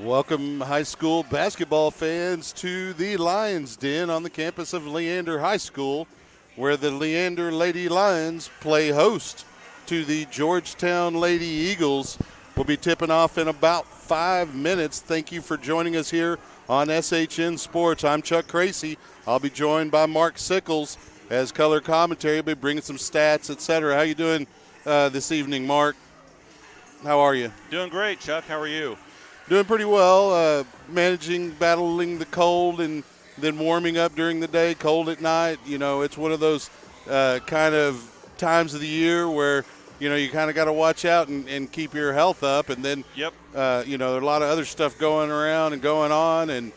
Welcome, high school basketball fans, to the Lions Den on the campus of Leander High School, where the Leander Lady Lions play host to the Georgetown Lady Eagles. We'll be tipping off in about 5 minutes. Thank you for joining us here on SHN Sports. I'm Chuck Cracy. I'll be joined by Mark Sickles as color commentary. We'll be bringing some stats, etc. How you doing this evening, Mark? How are you? Doing great, Chuck. How are you? Doing pretty well, battling the cold and then warming up during the day, cold at night. You know, it's one of those kind of times of the year where, you know, you kind of got to watch out and keep your health up. And then, you know, there's a lot of other stuff going around and going on. And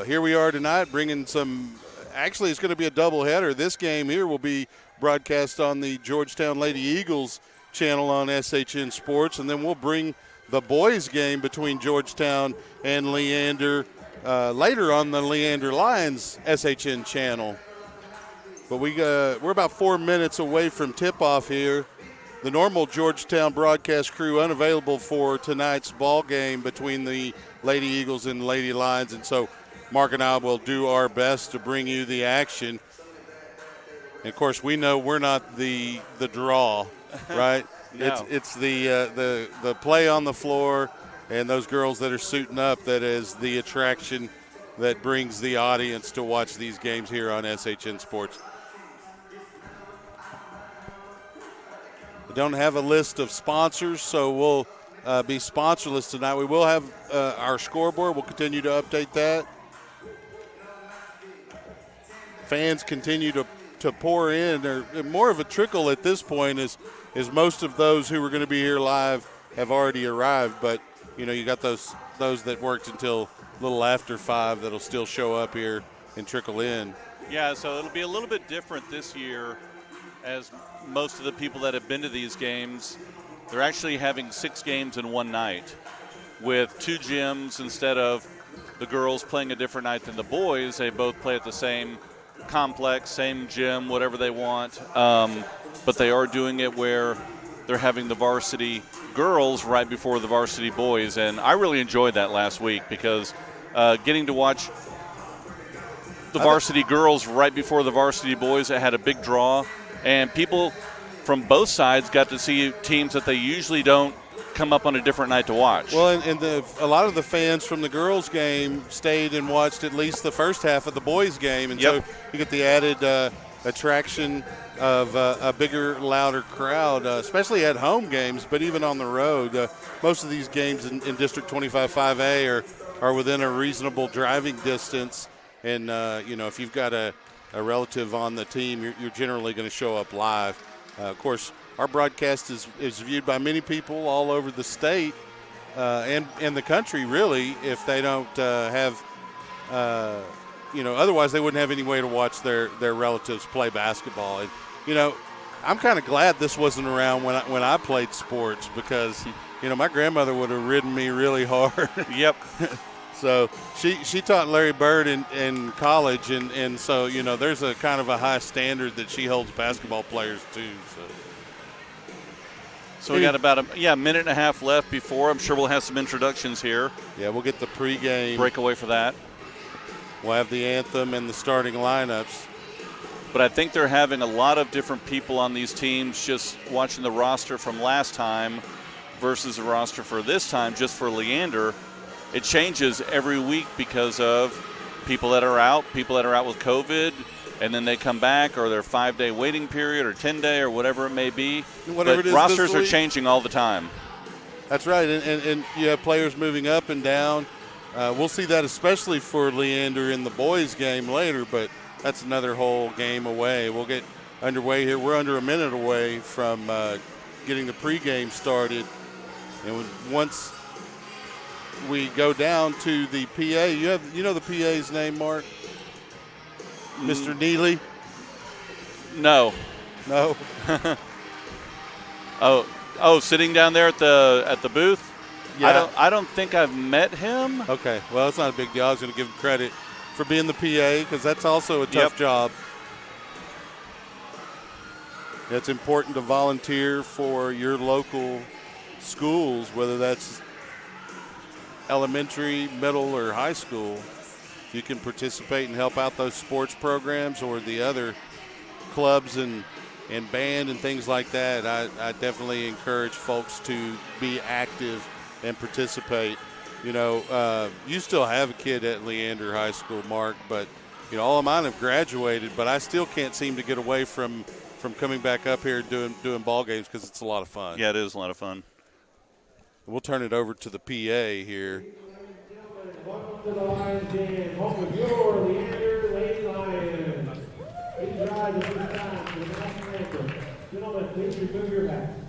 here we are tonight bringing some – actually, it's going to be a doubleheader. This game here will be broadcast on the Georgetown Lady Eagles channel on SHN Sports. And then we'll bring – the boys' game between Georgetown and Leander later on the Leander Lions SHN channel. But we're about 4 minutes away from tip-off here. The normal Georgetown broadcast crew unavailable for tonight's ball game between the Lady Eagles and Lady Lions, and so Mark and I will do our best to bring you the action. And of course, we know we're not the draw, right? No. It's the play on the floor and those girls that are suiting up that is the attraction that brings the audience to watch these games here on SHN Sports. We don't have a list of sponsors, so we'll be sponsorless tonight. We will have our scoreboard. We'll continue to update that. Fans continue to pour in. They're more of a trickle at this point is most of those who were going to be here live have already arrived. But, you know, you got those that worked until a little after 5 that'll still show up here and trickle in. Yeah, so it'll be a little bit different this year, as most of the people that have been to these games, they're actually having 6 games in one night with 2 gyms instead of the girls playing a different night than the boys. They both play at the same complex, same gym, whatever they want. But they are doing it where they're having the varsity girls right before the varsity boys. And I really enjoyed that last week because getting to watch the varsity girls right before the varsity boys, it had a big draw. And people from both sides got to see teams that they usually don't come up on a different night to watch. Well, and a lot of the fans from the girls' game stayed and watched at least the first half of the boys' game. And so you get the added attraction of a bigger, louder crowd, especially at home games, but even on the road. Most of these games in District 25-5A are within a reasonable driving distance. And, you know, if you've got a relative on the team, you're generally going to show up live. Of course, our broadcast is viewed by many people all over the state and the country, really, if they don't have you know, otherwise they wouldn't have any way to watch their relatives play basketball. And, you know, I'm kind of glad this wasn't around when I played sports because, you know, my grandmother would have ridden me really hard. Yep. So she taught Larry Bird in college, and so, you know, there's a kind of a high standard that she holds basketball players to. So we got about a minute and a half left before. I'm sure we'll have some introductions here. Yeah, we'll get the pregame breakaway for that. We'll have the anthem and the starting lineups. But I think they're having a lot of different people on these teams just watching the roster from last time versus the roster for this time, just for Leander. It changes every week because of people that are out with COVID, and then they come back, or their 5-day waiting period, or 10-day, or whatever it may be. Whatever it is, rosters are changing all the time. That's right, and you have players moving up and down. We'll see that especially for Leander in the boys' game later, but that's another whole game away. We'll get underway here. We're under a minute away from getting the pregame started, and once we go down to the PA, you know the PA's name, Mark? Mr. Neely? No. Oh, sitting down there at the booth? Yeah. I don't think I've met him. Okay, well, it's not a big deal. I was going to give him credit for being the PA because that's also a tough job. It's important to volunteer for your local schools, whether that's elementary, middle, or high school, you can participate and help out those sports programs or the other clubs and band and things like that. I definitely encourage folks to be active and participate. You still have a kid at Leander High School, Mark, but all of mine have graduated, but I still can't seem to get away from coming back up here and doing ball games because it's a lot of fun. Yeah, it is a lot of fun. We'll turn it over to the PA here. Welcome to the Lions game. Home with your Leander Lady Lions. Please rise at this time to the national anthem. Gentlemen, please remove your hats.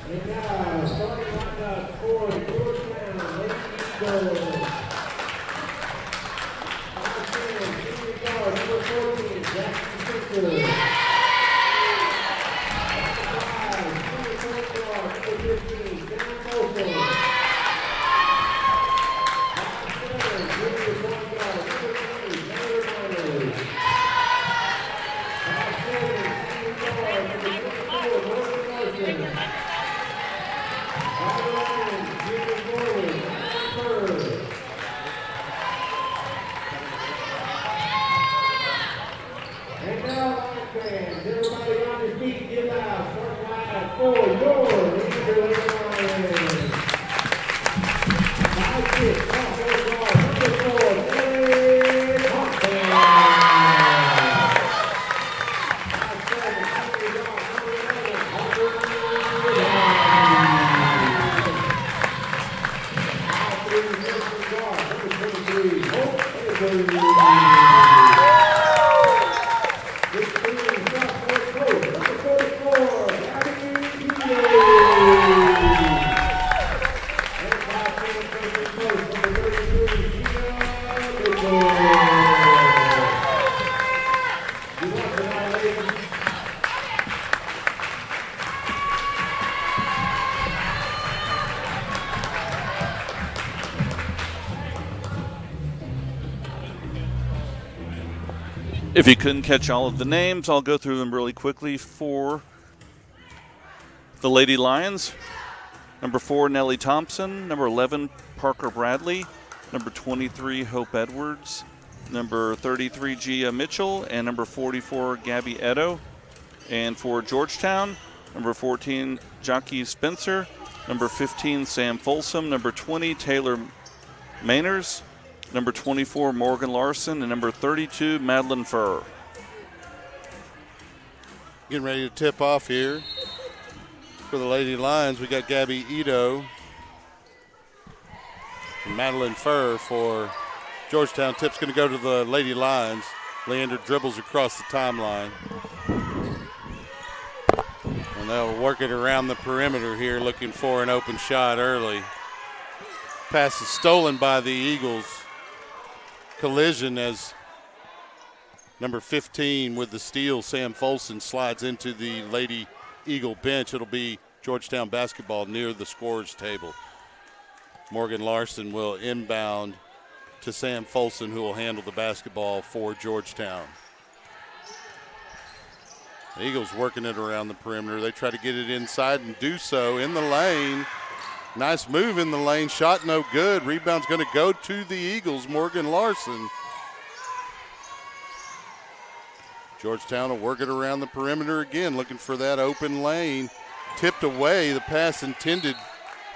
And now, starting lineup for Georgetown, Lady Eagles. Senior guard, number 14, Jackson Fisher. Number 5, senior point guard, number 15, Sam Folsom. Number 7, junior point guard, number 20, Taylor Myers. Number 7, senior guard, number 24, Morgan Larson. And now, Lions fans, everybody on your feet, get loud. Start line for your Leander Lady Lions. 5'6", sophomore guard, number 4, Ed Hoffman. 5'7", senior guard, number 11, Harper If you couldn't catch all of the names, I'll go through them really quickly for the Lady Lions. Number 4, Nellie Thompson. Number 11, Parker Bradley. Number 23, Hope Edwards. Number 33, Gia Mitchell. And number 44, Gabby Edo. And for Georgetown, number 14, Jockey Spencer. Number 15, Sam Folsom. Number 20, Taylor Mainers. Number 24, Morgan Larson, and number 32, Madeline Furr. Getting ready to tip off here for the Lady Lions. We got Gabby Edo and Madeline Furr for Georgetown. Tip's going to go to the Lady Lions. Leander dribbles across the timeline. And they'll work it around the perimeter here, looking for an open shot early. Pass is stolen by the Eagles. Collision as number 15 with the steal, Sam Folsom, slides into the Lady Eagle bench. It'll be Georgetown basketball near the scorer's table. Morgan Larson will inbound to Sam Folsom, who will handle the basketball for Georgetown. The Eagles working it around the perimeter. They try to get it inside and do so in the lane. Nice move in the lane. Shot no good. Rebound's going to go to the Eagles. Morgan Larson. Georgetown will work it around the perimeter again, looking for that open lane. Tipped away. The pass intended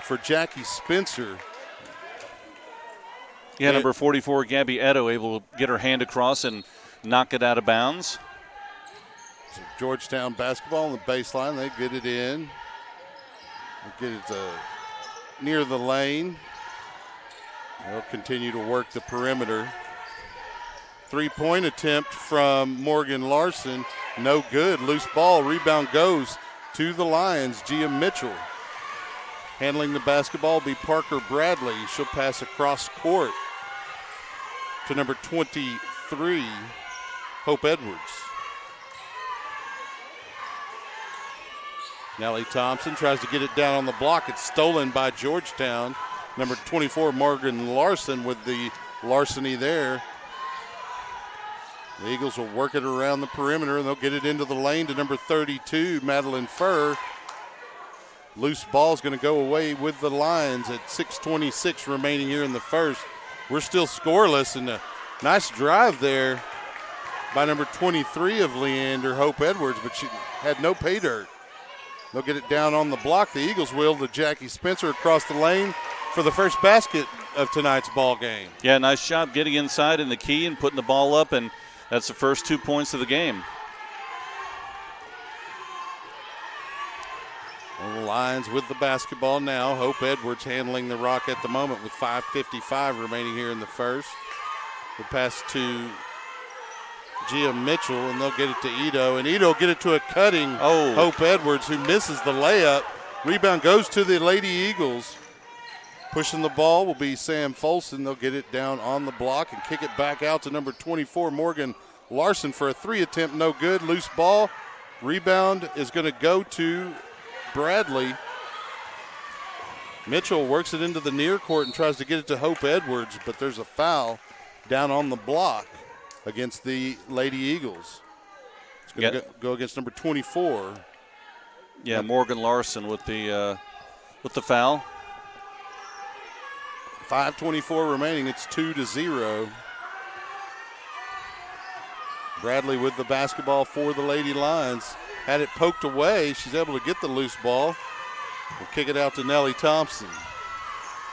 for Jackie Spencer. Yeah, number 44, Gabby Edo, able to get her hand across and knock it out of bounds. So Georgetown basketball on the baseline. They get it in. They get it near the lane. They'll continue to work the perimeter. Three-point attempt from Morgan Larson. No good. Loose ball. Rebound goes to the Lions. Gia Mitchell. Handling the basketball will be Parker Bradley. She'll pass across court to number 23, Hope Edwards. Nellie Thompson tries to get it down on the block. It's stolen by Georgetown. Number 24, Morgan Larson, with the larceny there. The Eagles will work it around the perimeter, and they'll get it into the lane to number 32, Madeline Furr. Loose ball is going to go away with the Lions at 6:26 remaining here in the first. We're still scoreless, and a nice drive there by number 23 of Leander, Hope Edwards, but she had no pay dirt. They'll get it down on the block. The Eagles will to Jackie Spencer across the lane for the first basket of tonight's ball game. Yeah, nice job getting inside in the key and putting the ball up, and that's the first 2 points of the game. Well, the Lions with the basketball now. Hope Edwards handling the rock at the moment with 5:55 remaining here in the first. The pass to Gia Mitchell, and they'll get it to Ito. And Ito will get it to a cutting Hope Edwards, who misses the layup. Rebound goes to the Lady Eagles. Pushing the ball will be Sam Folson. They'll get it down on the block and kick it back out to number 24, Morgan Larson, for a three attempt. No good. Loose ball. Rebound is going to go to Bradley. Mitchell works it into the near court and tries to get it to Hope Edwards, but there's a foul down on the block against the Lady Eagles. It's going to go against number 24. Yeah, Morgan Larson with the foul. 5:24 remaining. It's 2-0. Bradley with the basketball for the Lady Lions. Had it poked away. She's able to get the loose ball. We'll kick it out to Nellie Thompson.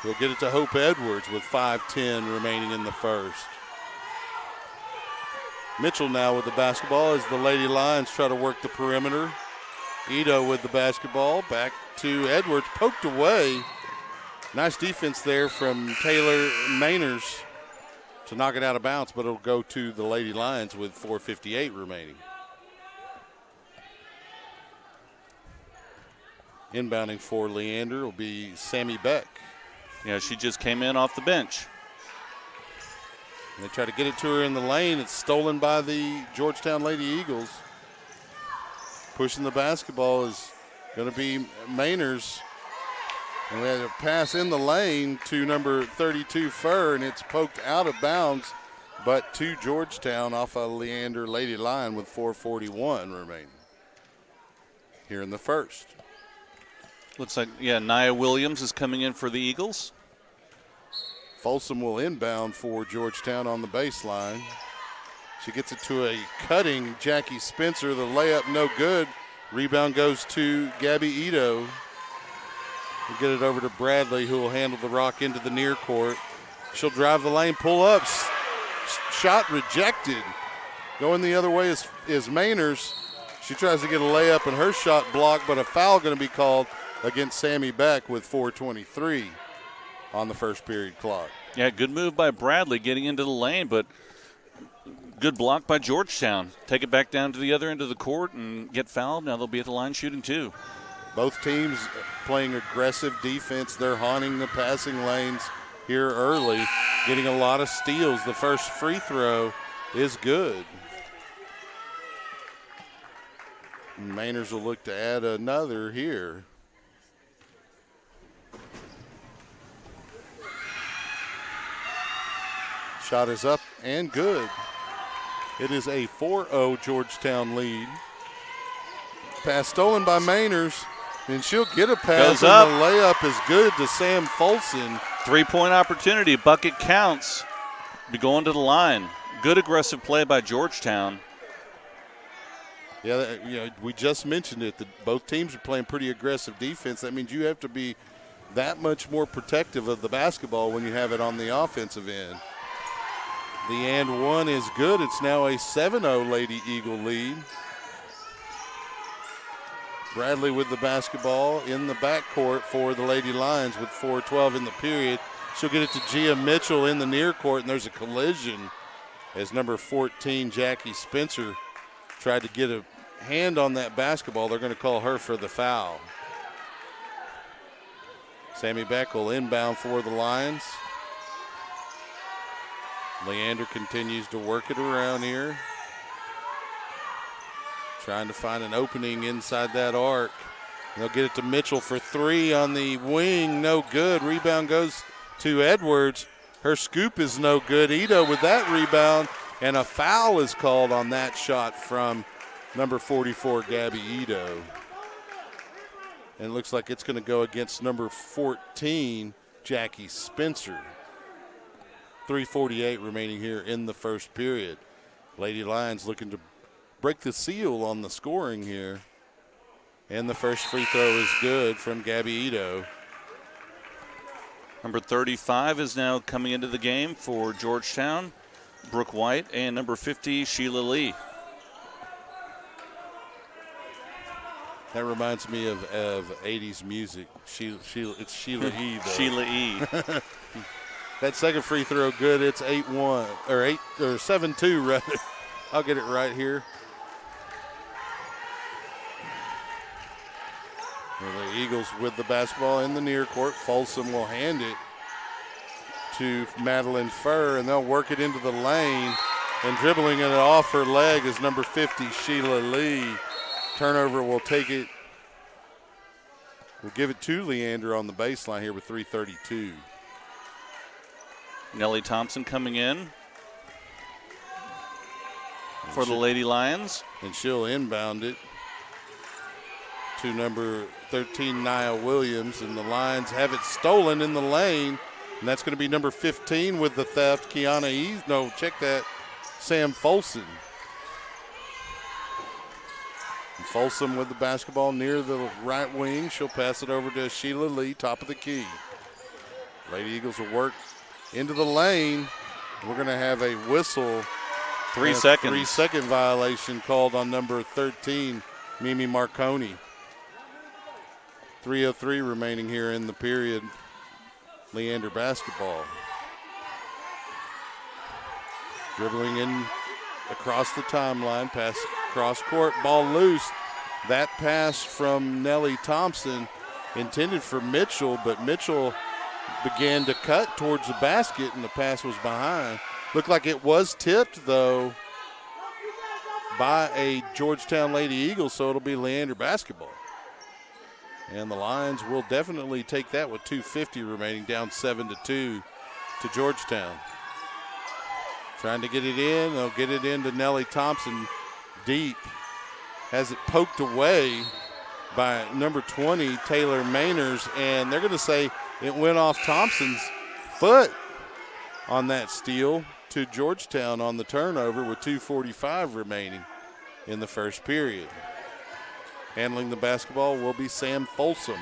We'll get it to Hope Edwards with 5:10 remaining in the first. Mitchell now with the basketball as the Lady Lions try to work the perimeter. Ito with the basketball. Back to Edwards. Poked away. Nice defense there from Taylor Mainers to knock it out of bounds, but it'll go to the Lady Lions with 4:58 remaining. Inbounding for Leander will be Sammy Beck. Yeah, she just came in off the bench. And they try to get it to her in the lane. It's stolen by the Georgetown Lady Eagles. Pushing the basketball is going to be Mainers. And we had a pass in the lane to number 32, Furr, and it's poked out of bounds, but to Georgetown off a Leander Lady line with 4:41 remaining here in the first. Looks like, Nia Williams is coming in for the Eagles. Folsom will inbound for Georgetown on the baseline. She gets it to a cutting Jackie Spencer. The layup no good. Rebound goes to Gabby Ito. We'll get it over to Bradley, who will handle the rock into the near court. She'll drive the lane, pull up. Shot rejected. Going the other way is Mainers. She tries to get a layup and her shot blocked, but a foul going to be called against Sammy Beck with 4:23 on the first period clock. Yeah, good move by Bradley getting into the lane, but good block by Georgetown. Take it back down to the other end of the court and get fouled. Now they'll be at the line shooting two. Both teams playing aggressive defense. They're haunting the passing lanes here early, getting a lot of steals. The first free throw is good. Mainers will look to add another here. Shot is up and good. It is a 4-0 Georgetown lead. Pass stolen by Mainers, and she'll get a pass. Goes up. And the layup is good to Sam Folsom. 3-point opportunity. Bucket counts. Be going to the line. Good aggressive play by Georgetown. Yeah, we just mentioned it. Both teams are playing pretty aggressive defense. That means you have to be that much more protective of the basketball when you have it on the offensive end. The and one is good. It's now a 7-0 Lady Eagle lead. Bradley with the basketball in the backcourt for the Lady Lions with 4:12 in the period. She'll get it to Gia Mitchell in the near court, and there's a collision as number 14, Jackie Spencer, tried to get a hand on that basketball. They're going to call her for the foul. Sammy Beck will inbound for the Lions. Leander continues to work it around here. Trying to find an opening inside that arc. They'll get it to Mitchell for three on the wing. No good. Rebound goes to Edwards. Her scoop is no good. Ito with that rebound, and a foul is called on that shot from number 44, Gabby Ito. And it looks like it's going to go against number 14, Jackie Spencer. 3:48 remaining here in the first period. Lady Lions looking to break the seal on the scoring here. And the first free throw is good from Gabby Ito. Number 35 is now coming into the game for Georgetown, Brooke White, and number 50, Sheila Lee. That reminds me of 80s music. It's Sheila E. though. Sheila E. That second free throw good. It's 8-1 or 7-2 rather. I'll get it right here. Well, the Eagles with the basketball in the near court. Folsom will hand it to Madeline Furr, and they'll work it into the lane. And dribbling it off her leg is number 50, Sheila Lee. Turnover will take it. We'll give it to Leander on the baseline here with 3:32. Nellie Thompson coming in for the Lady Lions. And she'll inbound it to number 13, Nia Williams. And the Lions have it stolen in the lane. And that's going to be number 15 with the theft, Kiana Ease. No, check that, Sam Folsom. And Folsom with the basketball near the right wing. She'll pass it over to Sheila Lee, top of the key. Lady Eagles will work into the lane. We're going to have a whistle. 3 seconds. 3-second violation called on number 13, Mimi Marconi. 3:03 remaining here in the period. Leander basketball. Dribbling in across the timeline, pass cross court, ball loose. That pass from Nellie Thompson intended for Mitchell, but Mitchell began to cut towards the basket, and the pass was behind. Looked like it was tipped, though, by a Georgetown Lady Eagles, so it'll be Leander basketball. And the Lions will definitely take that with 2:50 remaining, down 7-2 to Georgetown. Trying to get it in. They'll get it into Nellie Thompson deep. Has it poked away by number 20, Taylor Mainers, and they're going to say it went off Thompson's foot on that steal to Georgetown on the turnover with 2:45 remaining in the first period. Handling the basketball will be Sam Folsom.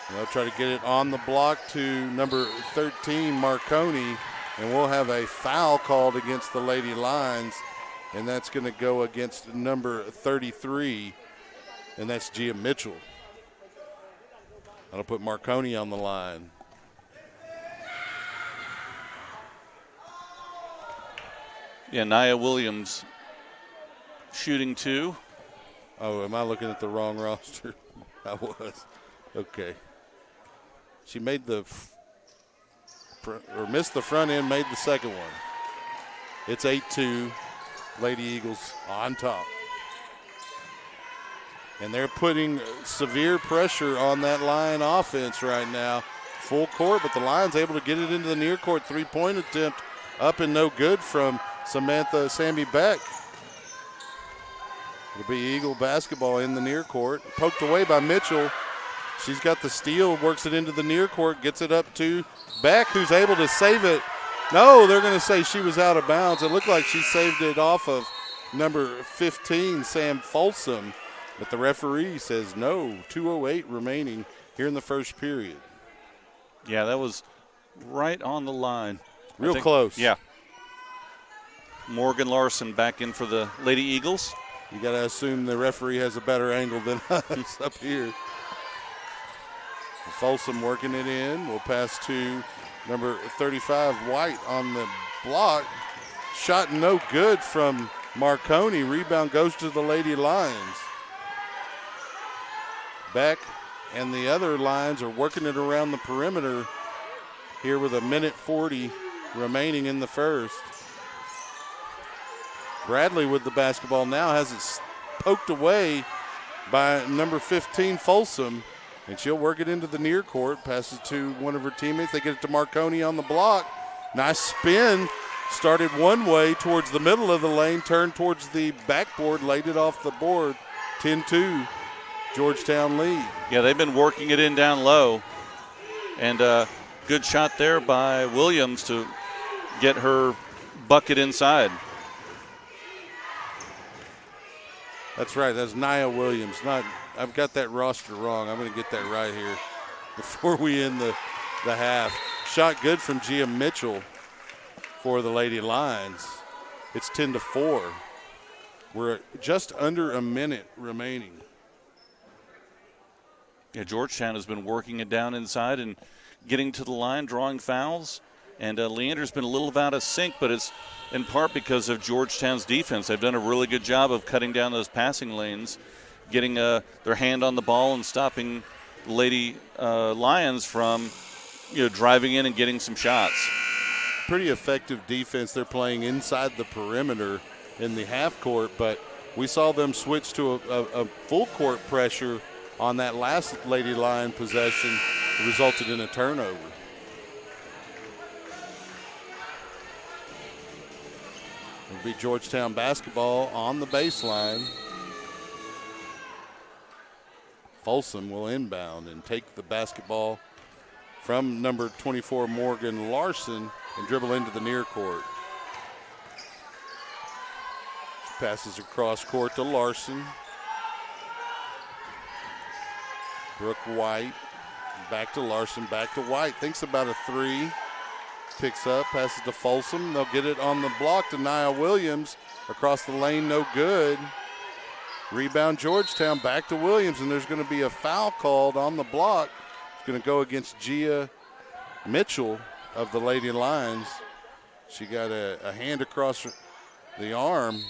They'll try to get it on the block to number 13, Marconi, and we'll have a foul called against the Lady Lions, and that's going to go against number 33, and that's Gia Mitchell. That'll put Marconi on the line. Yeah, Nia Williams shooting two. Oh, am I looking at the wrong roster? I was. Okay. She made missed the front end, made the second one. It's 8-2, Lady Eagles on top. And they're putting severe pressure on that Lion offense right now. Full court, but the Lions able to get it into the near court. Three-point attempt up and no good from Sammy Beck. It'll be Eagle basketball in the near court. Poked away by Mitchell. She's got the steal, works it into the near court, gets it up to Beck, who's able to save it. No, they're going to say she was out of bounds. It looked like she saved it off of number 15, Sam Folsom. But the referee says no, 2:08 remaining here in the first period. Yeah, that was right on the line. Real close. Yeah. Morgan Larson back in for the Lady Eagles. You got to assume the referee has a better angle than us up here. Folsom working it in. We'll pass to number 35, White on the block. Shot no good from Marconi. Rebound goes to the Lady Lions. Beck and the other Lions are working it around the perimeter here with 1:40 remaining in the first. Bradley with the basketball now, has it poked away by number 15, Folsom, and she'll work it into the near court, passes to one of her teammates. They get it to Marconi on the block. Nice spin. Started one way towards the middle of the lane, turned towards the backboard, laid it off the board. 10-2, Georgetown lead. Yeah, they've been working it in down low. And good shot there by Williams to get her bucket inside. That's right. That's Nia Williams. I've got that roster wrong. I'm going to get that right here before we end the half. Shot good from Gia Mitchell for the Lady Lions. It's 10-4. We're just under a minute remaining. Yeah, Georgetown has been working it down inside and getting to the line, drawing fouls. And Leander's been a little out of sync, but it's in part because of Georgetown's defense. They've done a really good job of cutting down those passing lanes, getting their hand on the ball and stopping the Lady Lions from driving in and getting some shots. Pretty effective defense. They're playing inside the perimeter in the half court, but we saw them switch to a full court pressure on that last Lady Lion possession. It resulted in a turnover. It'll be Georgetown basketball on the baseline. Folsom will inbound and take the basketball from number 24, Morgan Larson, and dribble into the near court. She passes across court to Larson. Brooke White, back to Larson, back to White. Thinks about a three. Picks up, passes to Folsom. They'll get it on the block to Nia Williams. Across the lane, no good. Rebound Georgetown, back to Williams, and there's going to be a foul called on the block. It's going to go against Gia Mitchell of the Lady Lions. She got a hand across the arm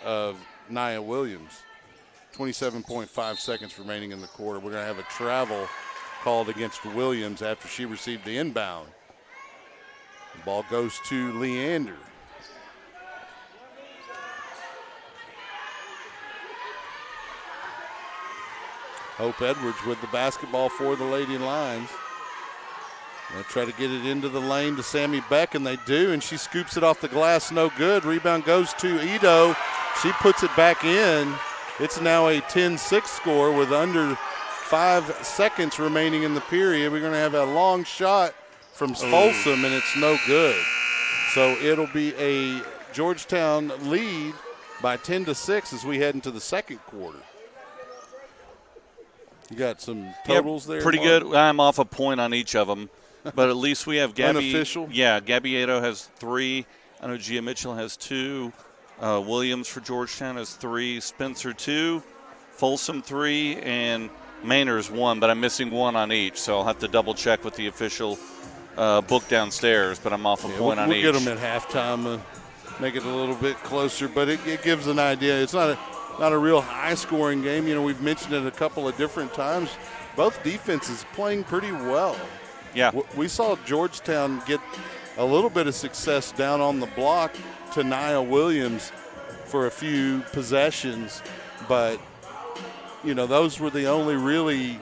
of Nia Williams. 27.5 seconds remaining in the quarter. We're going to have a travel called against Williams after she received the inbound. The ball goes to Leander. Hope Edwards with the basketball for the Lady Lions. They'll try to get it into the lane to Sammy Beck, and they do, and she scoops it off the glass, no good. Rebound goes to Ito. She puts it back in. It's now a 10-6 score with under 5 seconds remaining in the period. We're going to have a long shot from Folsom, and it's no good. So it'll be a Georgetown lead by 10-6 as we head into the second quarter. You got some totals there? Pretty Mark? good. I'm off a point on each of them, but at least we have Gabby. Unofficial? Yeah, Gabby Ito has 3. I know Gia Mitchell has 2. Williams for Georgetown has 3. Spencer 2. Folsom 3. And Maynard's 1, but I'm missing 1 on each, so I'll have to double check with the official book downstairs, but I'm off a point on each. We'll get them at halftime, make it a little bit closer, but it gives an idea. It's not a real high-scoring game. We've mentioned it a couple of different times. Both defenses playing pretty well. Yeah. We saw Georgetown get a little bit of success down on the block to Nia Williams for a few possessions, but, those were the only really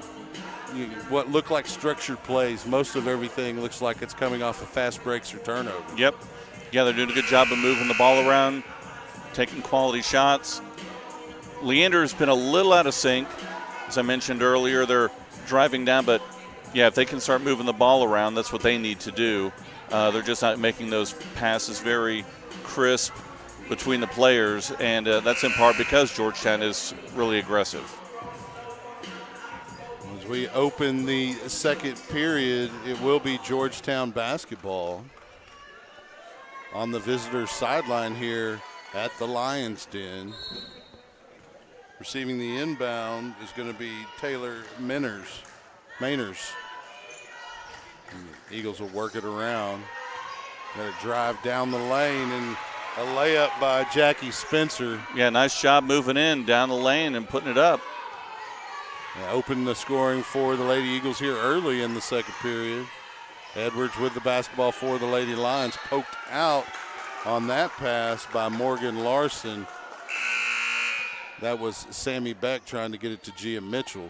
what looked like structured plays. Most of everything looks like it's coming off of fast breaks or turnover. Yep. Yeah, they're doing a good job of moving the ball around, taking quality shots. Leander's been a little out of sync. As I mentioned earlier, they're driving down, but yeah, if they can start moving the ball around, that's what they need to do. They're just not making those passes very crisp between the players, and that's in part because Georgetown is really aggressive. As we open the second period, it will be Georgetown basketball on the visitor's sideline here at the Lions Den. Receiving the inbound is going to be Taylor Mainers. The Eagles will work it around. Going to drive down the lane and a layup by Jackie Spencer. Yeah, nice job moving in down the lane and putting it up. Opened the scoring for the Lady Eagles here early in the second period. Edwards with the basketball for the Lady Lions. Poked out on that pass by Morgan Larson. That was Sammy Beck trying to get it to Gia Mitchell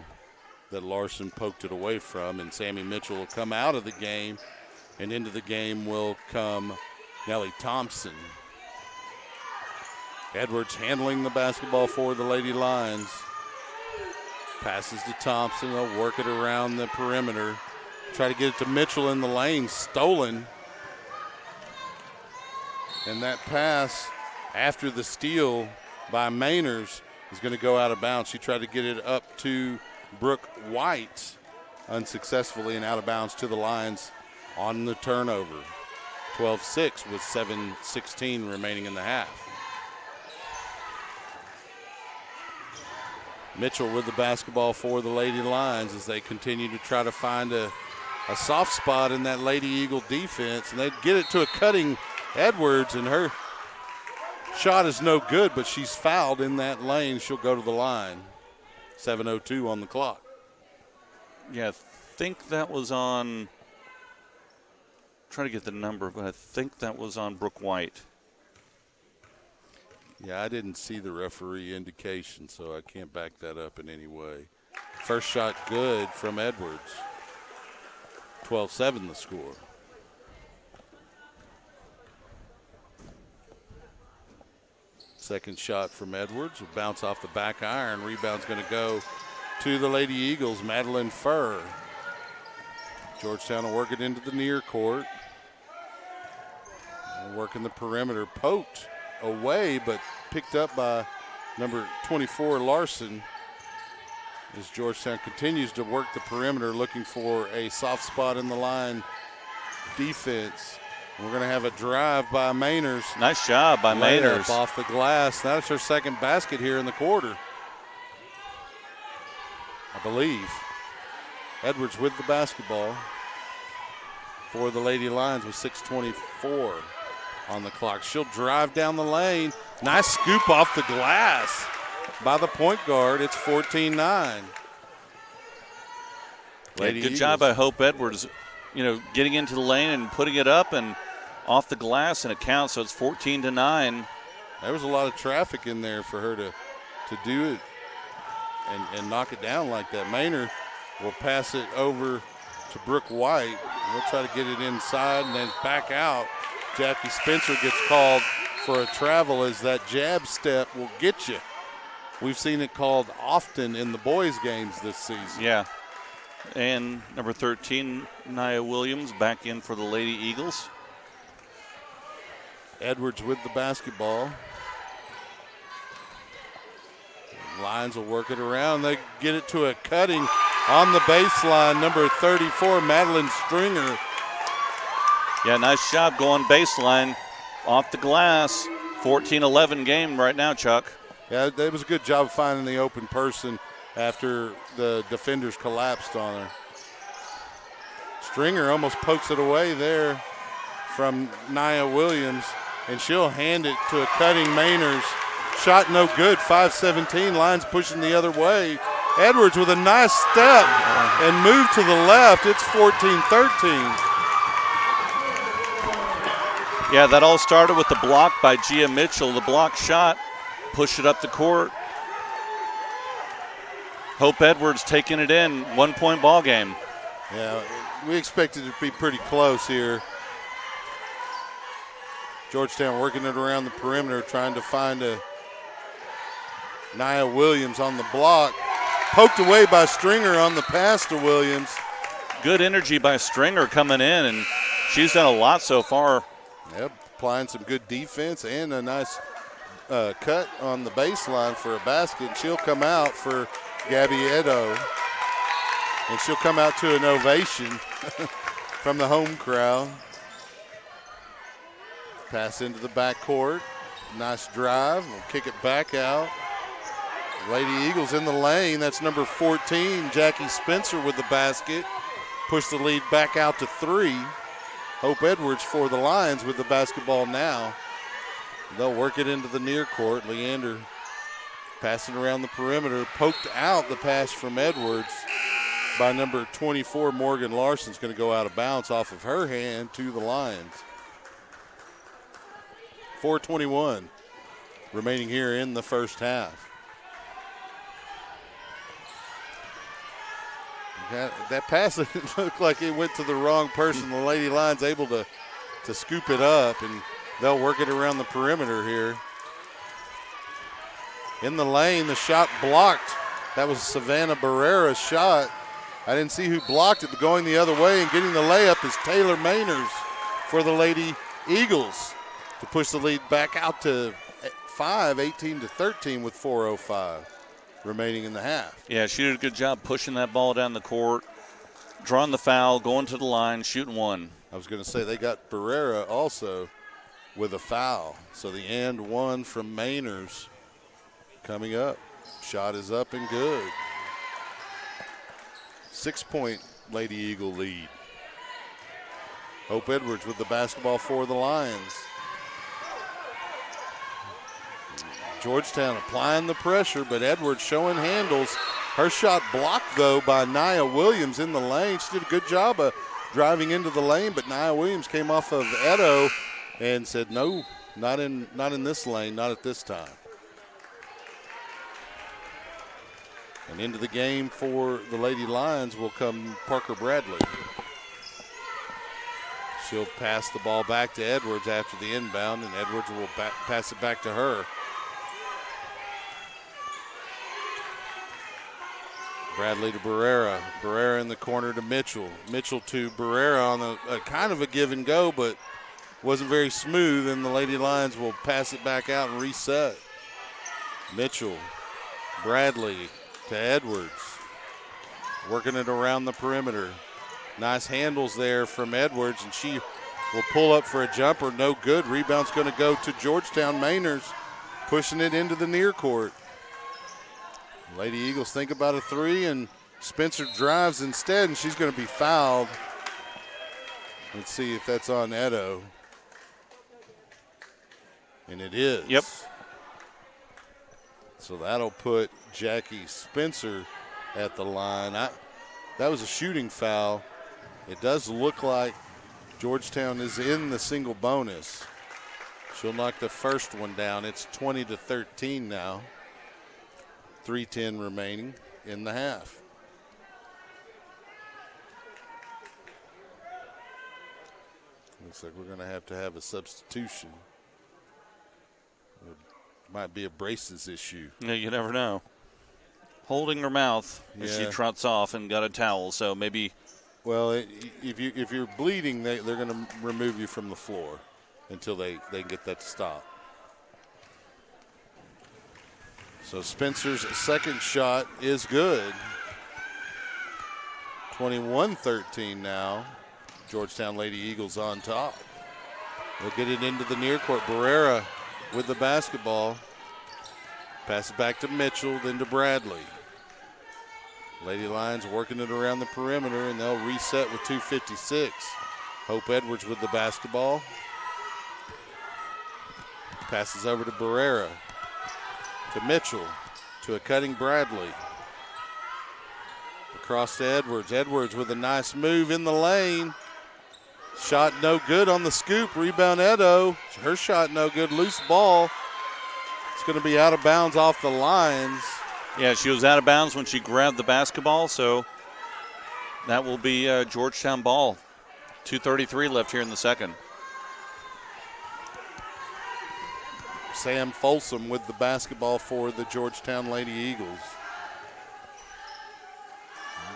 that Larson poked it away from, and Sammy Mitchell will come out of the game, and into the game will come Nellie Thompson. Edwards handling the basketball for the Lady Lions. Passes to Thompson. They'll work it around the perimeter. Try to get it to Mitchell in the lane. Stolen. And that pass after the steal by Mainers is going to go out of bounds. She tried to get it up to Brooke White unsuccessfully, and out of bounds to the Lions on the turnover. 12-6 with 7:16 remaining in the half. Mitchell with the basketball for the Lady Lions as they continue to try to find a soft spot in that Lady Eagle defense. And they get it to a cutting Edwards, and her shot is no good, but she's fouled in that lane. She'll go to the line. 7:02 on the clock. Yeah, I think that was on, trying to get the number, but I think that was on Brooke White. Yeah, I didn't see the referee indication, so I can't back that up in any way. First shot good from Edwards. 12-7 the score. Second shot from Edwards will bounce off the back iron. Rebound's going to go to the Lady Eagles, Madeline Furr. Georgetown will work it into the near court. Working the perimeter, poked away, but picked up by number 24, Larson, as Georgetown continues to work the perimeter, looking for a soft spot in the line defense. We're going to have a drive by Mainers. Nice job by Mainers. Off the glass. That's her second basket here in the quarter, I believe. Edwards with the basketball for the Lady Lions with 6:24 on the clock. She'll drive down the lane. Nice scoop off the glass by the point guard. It's 14-9. Good job by Hope Edwards, getting into the lane and putting it up and off the glass, and it counts, so it's 14-9. There was a lot of traffic in there for her to do it and knock it down like that. Maynard will pass it over to Brooke White. We'll try to get it inside and then back out. Jackie Spencer gets called for a travel, as that jab step will get you. We've seen it called often in the boys' games this season. Yeah. And number 13, Nia Williams, back in for the Lady Eagles. Edwards with the basketball. Lions will work it around. They get it to a cutting on the baseline. Number 34, Madeline Stringer. Yeah, nice job going baseline off the glass. 14-11 game right now, Chuck. Yeah, that was a good job of finding the open person after the defenders collapsed on her. Stringer almost pokes it away there from Nia Williams, and she'll hand it to a cutting Mainers. Shot no good, 5-17. Lions pushing the other way. Edwards with a nice step and move to the left. It's 14-13. Yeah, that all started with the block by Gia Mitchell. The block shot, push it up the court. Hope Edwards taking it in, 1-point ball game. Yeah, we expected it to be pretty close here. Georgetown working it around the perimeter, trying to find a Nia Williams on the block. Poked away by Stringer on the pass to Williams. Good energy by Stringer coming in, and she's done a lot so far. Yep, applying some good defense and a nice cut on the baseline for a basket. She'll come out for Gabby Edo, and she'll come out to an ovation from the home crowd. Pass into the backcourt. Nice drive. We'll kick it back out. Lady Eagles in the lane. That's number 14, Jackie Spencer with the basket. Push the lead back out to 3. Hope Edwards for the Lions with the basketball now. They'll work it into the near court. Leander passing around the perimeter. Poked out the pass from Edwards by number 24, Morgan Larson's going to go out of bounds off of her hand to the Lions. 4:21 remaining here in the first half. That pass looked like it went to the wrong person. The Lady Lions able to scoop it up, and they'll work it around the perimeter here. In the lane, the shot blocked. That was Savannah Barrera's shot. I didn't see who blocked it, but going the other way and getting the layup is Taylor Mainers for the Lady Eagles to push the lead back out to 5, 18-13 with 4:05 remaining in the half. Yeah, she did a good job pushing that ball down the court, drawing the foul, going to the line, shooting one. I was going to say they got Barrera also with a foul. So the and one from Mainers coming up. Shot is up and good. 6-point Lady Eagle lead. Hope Edwards with the basketball for the Lions. Georgetown applying the pressure, but Edwards showing handles. Her shot blocked, though, by Nia Williams in the lane. She did a good job of driving into the lane, but Nia Williams came off of Edo and said, no, not in this lane, not at this time. And into the game for the Lady Lions will come Parker Bradley. She'll pass the ball back to Edwards after the inbound, and Edwards will pass it back to her. Bradley to Barrera. Barrera in the corner to Mitchell. Mitchell to Barrera on a kind of a give and go, but wasn't very smooth, and the Lady Lions will pass it back out and reset. Mitchell, Bradley to Edwards. Working it around the perimeter. Nice handles there from Edwards, and she will pull up for a jumper. No good. Rebound's going to go to Georgetown. Mainers pushing it into the near court. Lady Eagles think about a 3, and Spencer drives instead, and she's going to be fouled. Let's see if that's on Edo. And it is. Yep. So that'll put Jackie Spencer at the line. That was a shooting foul. It does look like Georgetown is in the single bonus. She'll knock the first one down. It's 20-13 now. 3:10 remaining in the half. Looks like we're going to have a substitution. It might be a braces issue. Yeah, you never know. Holding her mouth as she trots off and got a towel, so maybe. Well, if you're bleeding, they're going to remove you from the floor until they get that to stop. So Spencer's second shot is good. 21-13 now. Georgetown Lady Eagles on top. They'll get it into the near court. Barrera with the basketball. Pass it back to Mitchell, then to Bradley. Lady Lions working it around the perimeter, and they'll reset with 2:56. Hope Edwards with the basketball. Passes over to Barrera. To Mitchell, to a cutting Bradley. Across to Edwards. Edwards with a nice move in the lane. Shot no good on the scoop. Rebound Edo. Her shot no good. Loose ball. It's going to be out of bounds off the Lions. Yeah, she was out of bounds when she grabbed the basketball, so that will be Georgetown ball. 2:33 left here in the second. Sam Folsom with the basketball for the Georgetown Lady Eagles.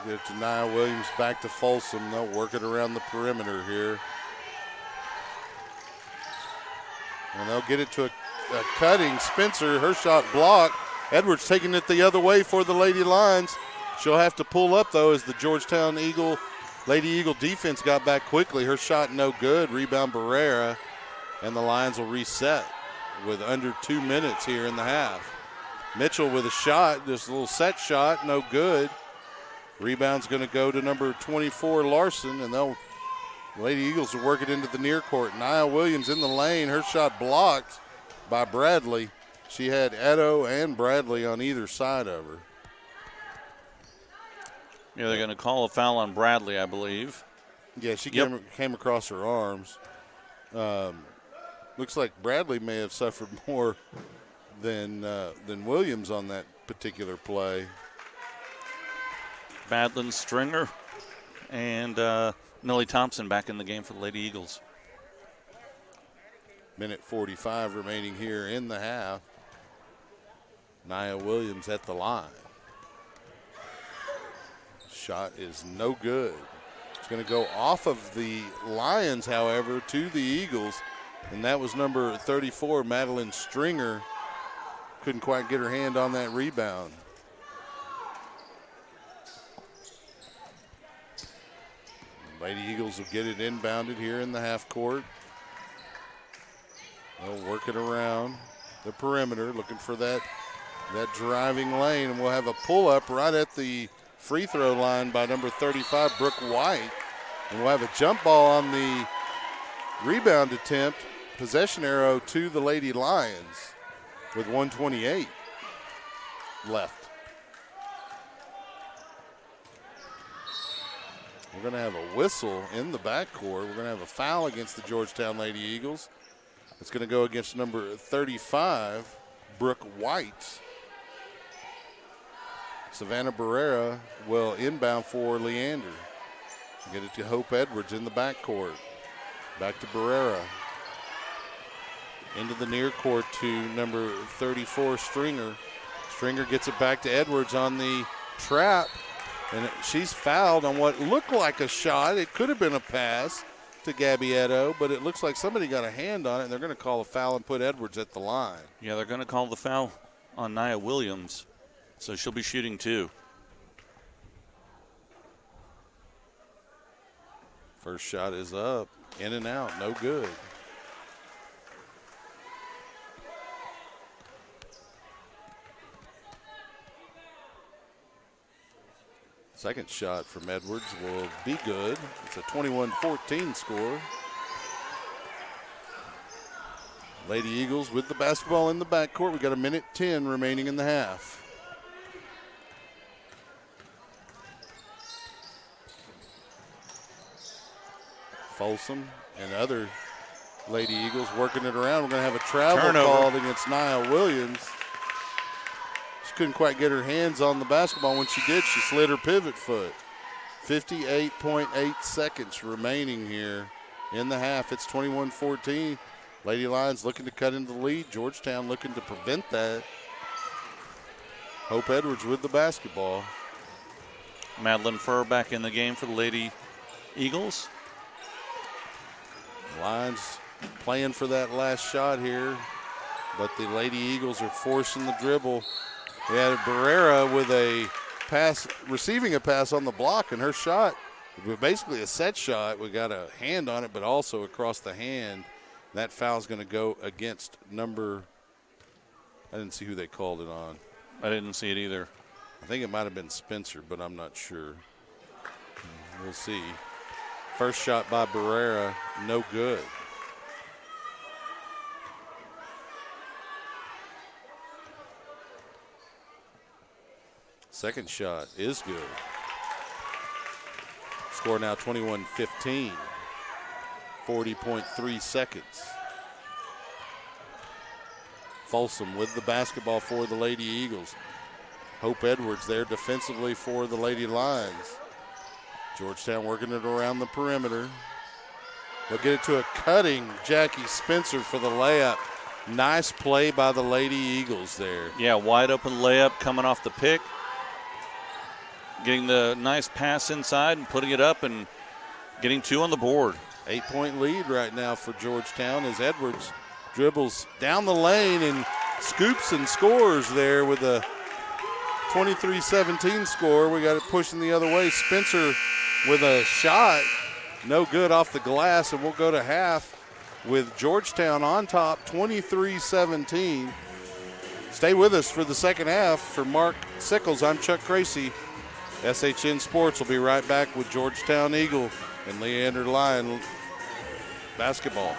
We'll get to Nia Williams, back to Folsom. They'll work it around the perimeter here. And they'll get it to a cutting Spencer. Her shot blocked. Edwards taking it the other way for the Lady Lions. She'll have to pull up, though, as the Georgetown Lady Eagle defense got back quickly. Her shot no good. Rebound Barrera. And the Lions will reset with under 2 minutes here in the half. Mitchell with a shot, just a little set shot, no good. Rebound's going to go to number 24, Larson, and Lady Eagles will work it into the near court. Nia Williams in the lane. Her shot blocked by Bradley. She had Edo and Bradley on either side of her. Yeah, they're going to call a foul on Bradley, I believe. Yeah, she came across her arms. Looks like Bradley may have suffered more than Williams on that particular play. Badland, Stringer, and Millie Thompson back in the game for the Lady Eagles. Minute 45 remaining here in the half. Nia Williams at the line. Shot is no good. It's going to go off of the Lions, however, to the Eagles. And that was number 34, Madeline Stringer. Couldn't quite get her hand on that rebound. Lady Eagles will get it inbounded here in the half court. They'll work it around the perimeter, looking for that driving lane. And we'll have a pull-up right at the free throw line by number 35, Brooke White. And we'll have a jump ball on the rebound attempt. Possession arrow to the Lady Lions with 1:28 left. We're going to have a whistle in the backcourt. We're going to have a foul against the Georgetown Lady Eagles. It's going to go against number 35, Brooke White. Savannah Barrera will inbound for Leander. Get it to Hope Edwards in the backcourt. Back to Barrera. Into the near court to number 34, Stringer. Stringer gets it back to Edwards on the trap. And she's fouled on what looked like a shot. It could have been a pass to Gabby Edo, but it looks like somebody got a hand on it, and they're going to call a foul and put Edwards at the line. Yeah, they're going to call the foul on Nia Williams, so she'll be shooting 2. First shot is up, in and out, no good. Second shot from Edwards will be good. It's a 21-14 score. Lady Eagles with the basketball in the backcourt. We got a minute 10 remaining in the half. Folsom and other Lady Eagles working it around. We're going to have a travel called against Nia Williams. She couldn't quite get her hands on the basketball. When she did, she slid her pivot foot. 58.8 seconds remaining here in the half. It's 21-14. Lady Lions looking to cut into the lead. Georgetown looking to prevent that. Hope Edwards with the basketball. Madeline Furr back in the game for the Lady Eagles. Lions playing for that last shot here, but the Lady Eagles are forcing the dribble. We had Barrera with a pass, receiving a pass on the block, and her shot, basically a set shot. We got a hand on it, but also across the hand. That foul's going to go against number, I didn't see who they called it on. I didn't see it either. I think it might have been Spencer, but I'm not sure. We'll see. First shot by Barrera, no good. Second shot is good. Score now 21-15. 40.3 seconds. Folsom with the basketball for the Lady Eagles. Hope Edwards there defensively for the Lady Lions. Georgetown working it around the perimeter. They'll get it to a cutting Jackie Spencer for the layup. Nice play by the Lady Eagles there. Yeah, wide open layup coming off the pick. Getting the nice pass inside and putting it up and getting 2 on the board. 8-point lead right now for Georgetown as Edwards dribbles down the lane and scoops and scores there with a 23-17 score. We got it pushing the other way. Spencer with a shot, no good off the glass, and we'll go to half with Georgetown on top, 23-17. Stay with us for the second half. For Mark Sickles, I'm Chuck Tracy. SHN Sports will be right back with Georgetown Eagle and Leander Lion basketball.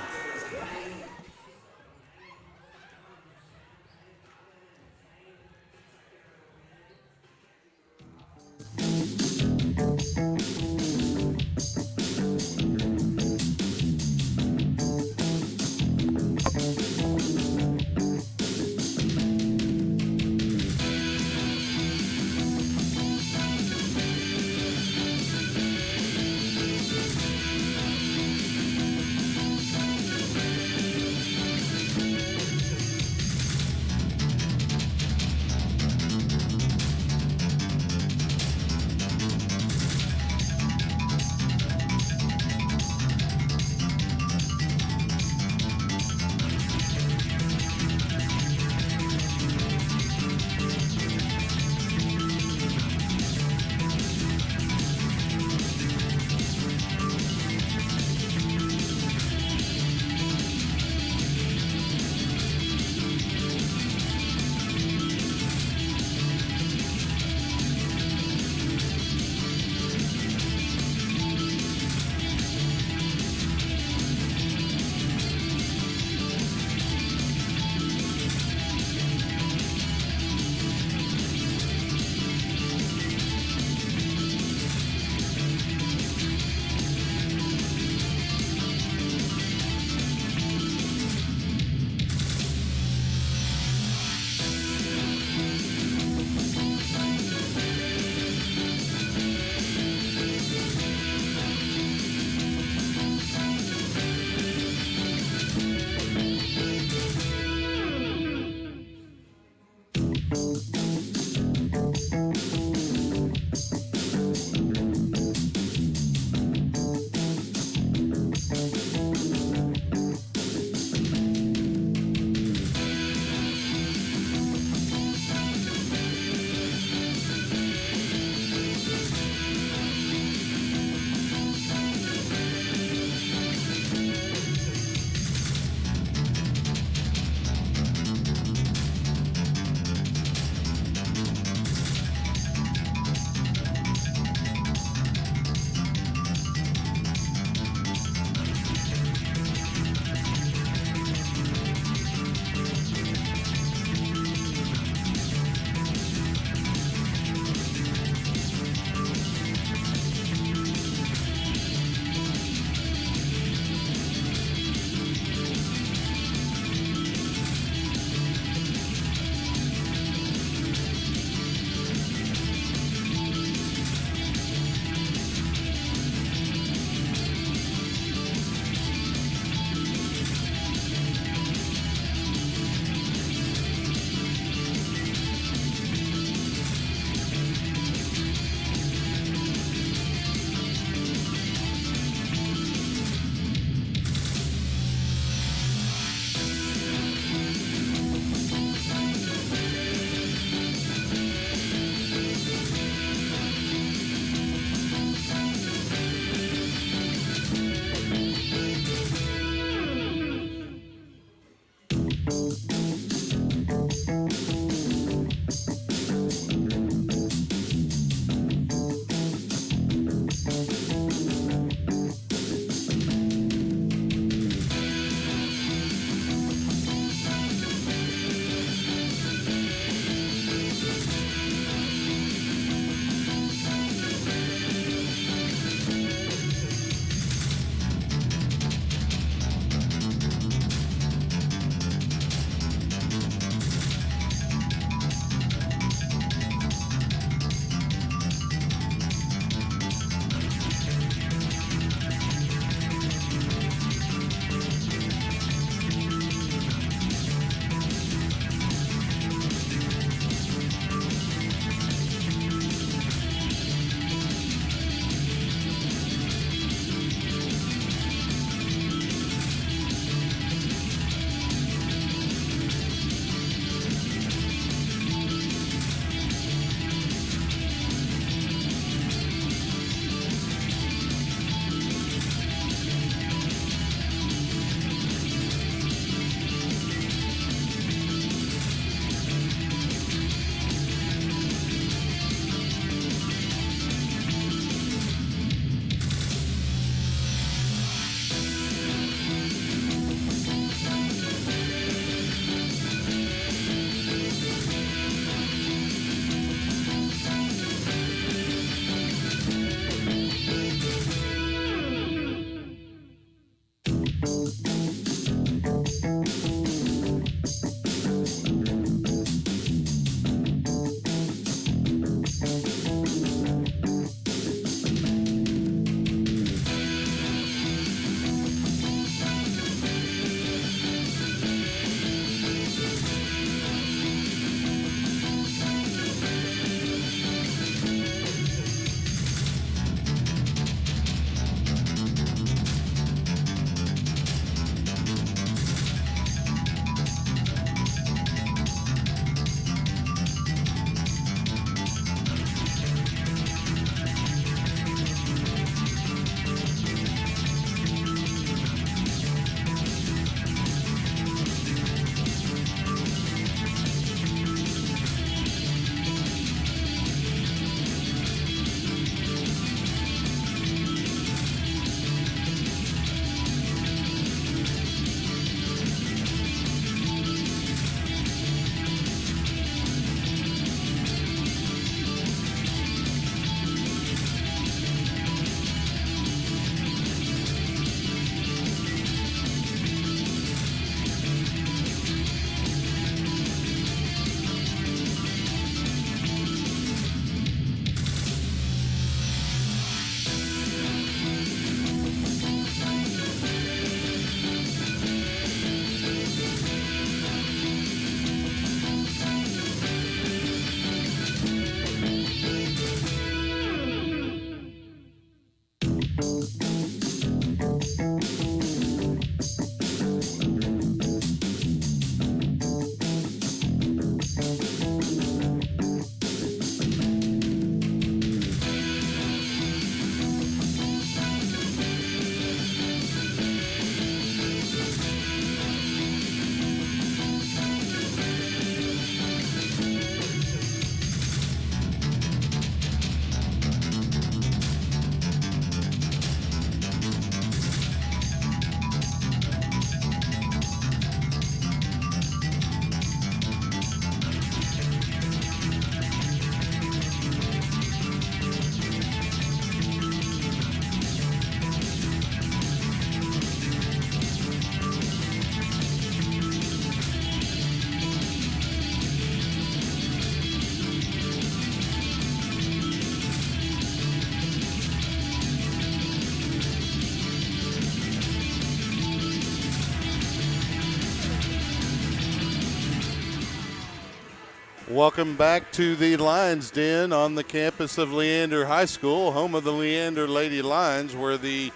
Welcome back to the Lions Den on the campus of Leander High School, home of the Leander Lady Lions, where the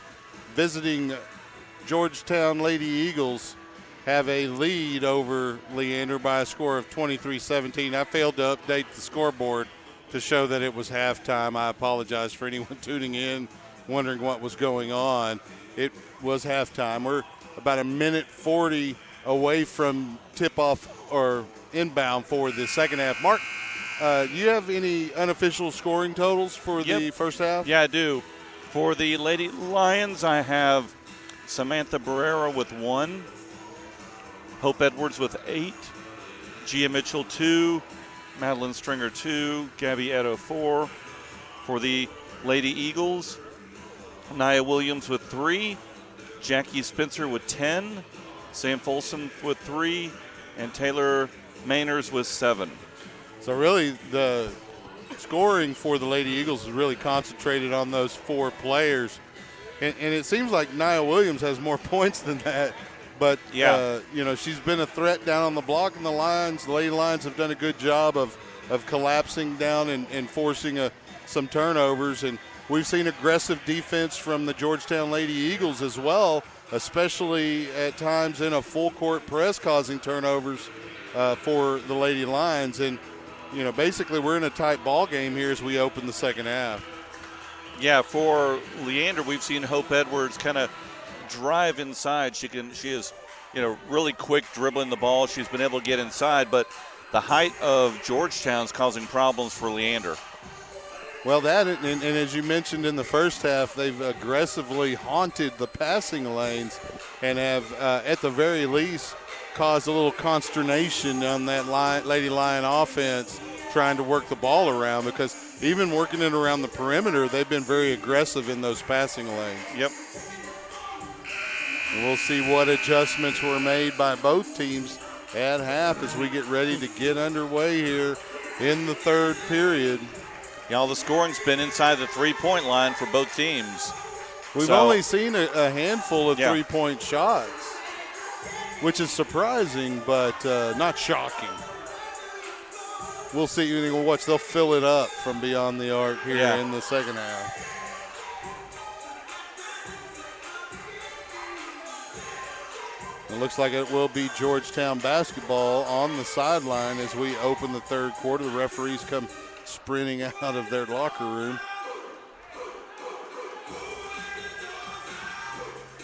visiting Georgetown Lady Eagles have a lead over Leander by a score of 23-17. I failed to update the scoreboard to show that it was halftime. I apologize for anyone tuning in wondering what was going on. It was halftime. We're about a minute 40 away from tip-off or inbound for the second half. Mark, you have any unofficial scoring totals for the first half? Yeah, I do. For the Lady Lions, I have Samantha Barrera with 1, Hope Edwards with 8, Gia Mitchell 2, Madeline Stringer 2, Gabby Edo 4. For the Lady Eagles, Nia Williams with 3, Jackie Spencer with 10, Sam Folsom with 3, and Taylor Mainers with 7. So really the scoring for the Lady Eagles is really concentrated on those 4 players. And it seems like Nia Williams has more points than that. But, she's been a threat down on the block, and the Lady Lions have done a good job of collapsing down and forcing some turnovers. And we've seen aggressive defense from the Georgetown Lady Eagles as well, especially at times in a full-court press causing turnovers for the Lady Lions. And, basically we're in a tight ball game here as we open the second half. Yeah, for Leander, we've seen Hope Edwards kind of drive inside. She is, really quick dribbling the ball. She's been able to get inside, but the height of Georgetown's causing problems for Leander. Well, and as you mentioned in the first half, they've aggressively haunted the passing lanes and have, at the very least, caused a little consternation on that Lady Lion offense trying to work the ball around, because even working it around the perimeter, they've been very aggressive in those passing lanes. Yep. And we'll see what adjustments were made by both teams at half as we get ready to get underway here in the third period. The scoring's been inside the three-point line for both teams. We've only seen a handful of three-point shots, which is surprising, but not shocking. We'll see. We'll watch. They'll fill it up from beyond the arc here in the second half. It looks like it will be Georgetown basketball on the sideline as we open the third quarter. The referees come sprinting out of their locker room.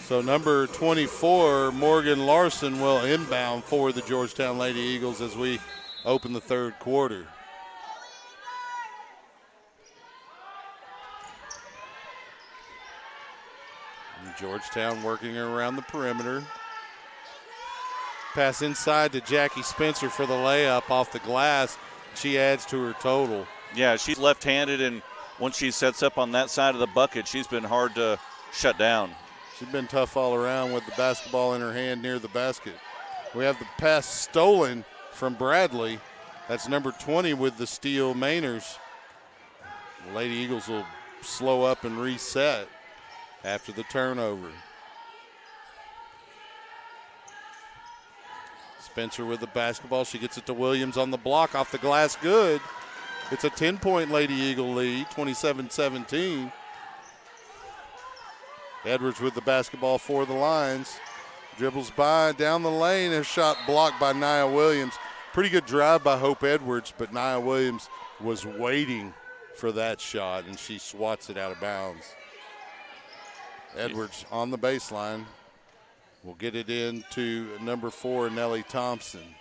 So number 24, Morgan Larson, will inbound for the Georgetown Lady Eagles as we open the third quarter. And Georgetown working around the perimeter. Pass inside to Jackie Spencer for the layup off the glass. She adds to her total. Yeah, she's left-handed, and once she sets up on that side of the bucket, she's been hard to shut down. She's been tough all around with the basketball in her hand near the basket. We have the pass stolen from Bradley. That's number 20 with the steal, Mainers. The Lady Eagles will slow up and reset after the turnover. Spencer with the basketball. She gets it to Williams on the block off the glass. Good. It's a 10-point Lady Eagle lead, 27-17. Edwards with the basketball for the Lions. Dribbles by down the lane. A shot blocked by Nia Williams. Pretty good drive by Hope Edwards, but Nia Williams was waiting for that shot, and she swats it out of bounds. Edwards on the baseline. We'll get it in to number 4, Nellie Thompson.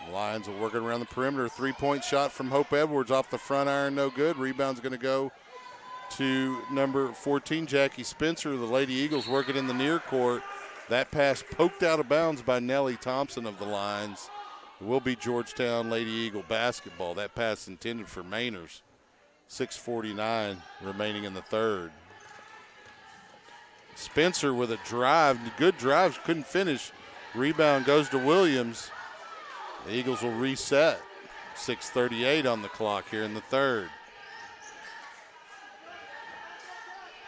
The Lions are working around the perimeter. Three-point shot from Hope Edwards off the front iron, no good. Rebound's going to go to number 14, Jackie Spencer. The Lady Eagles working in the near court. That pass poked out of bounds by Nellie Thompson of the Lions. It will be Georgetown Lady Eagle basketball. That pass intended for Mainers. 6:49 remaining in the third. Spencer with a drive, good drive, couldn't finish. Rebound goes to Williams. The Eagles will reset. 6:38 on the clock here in the third.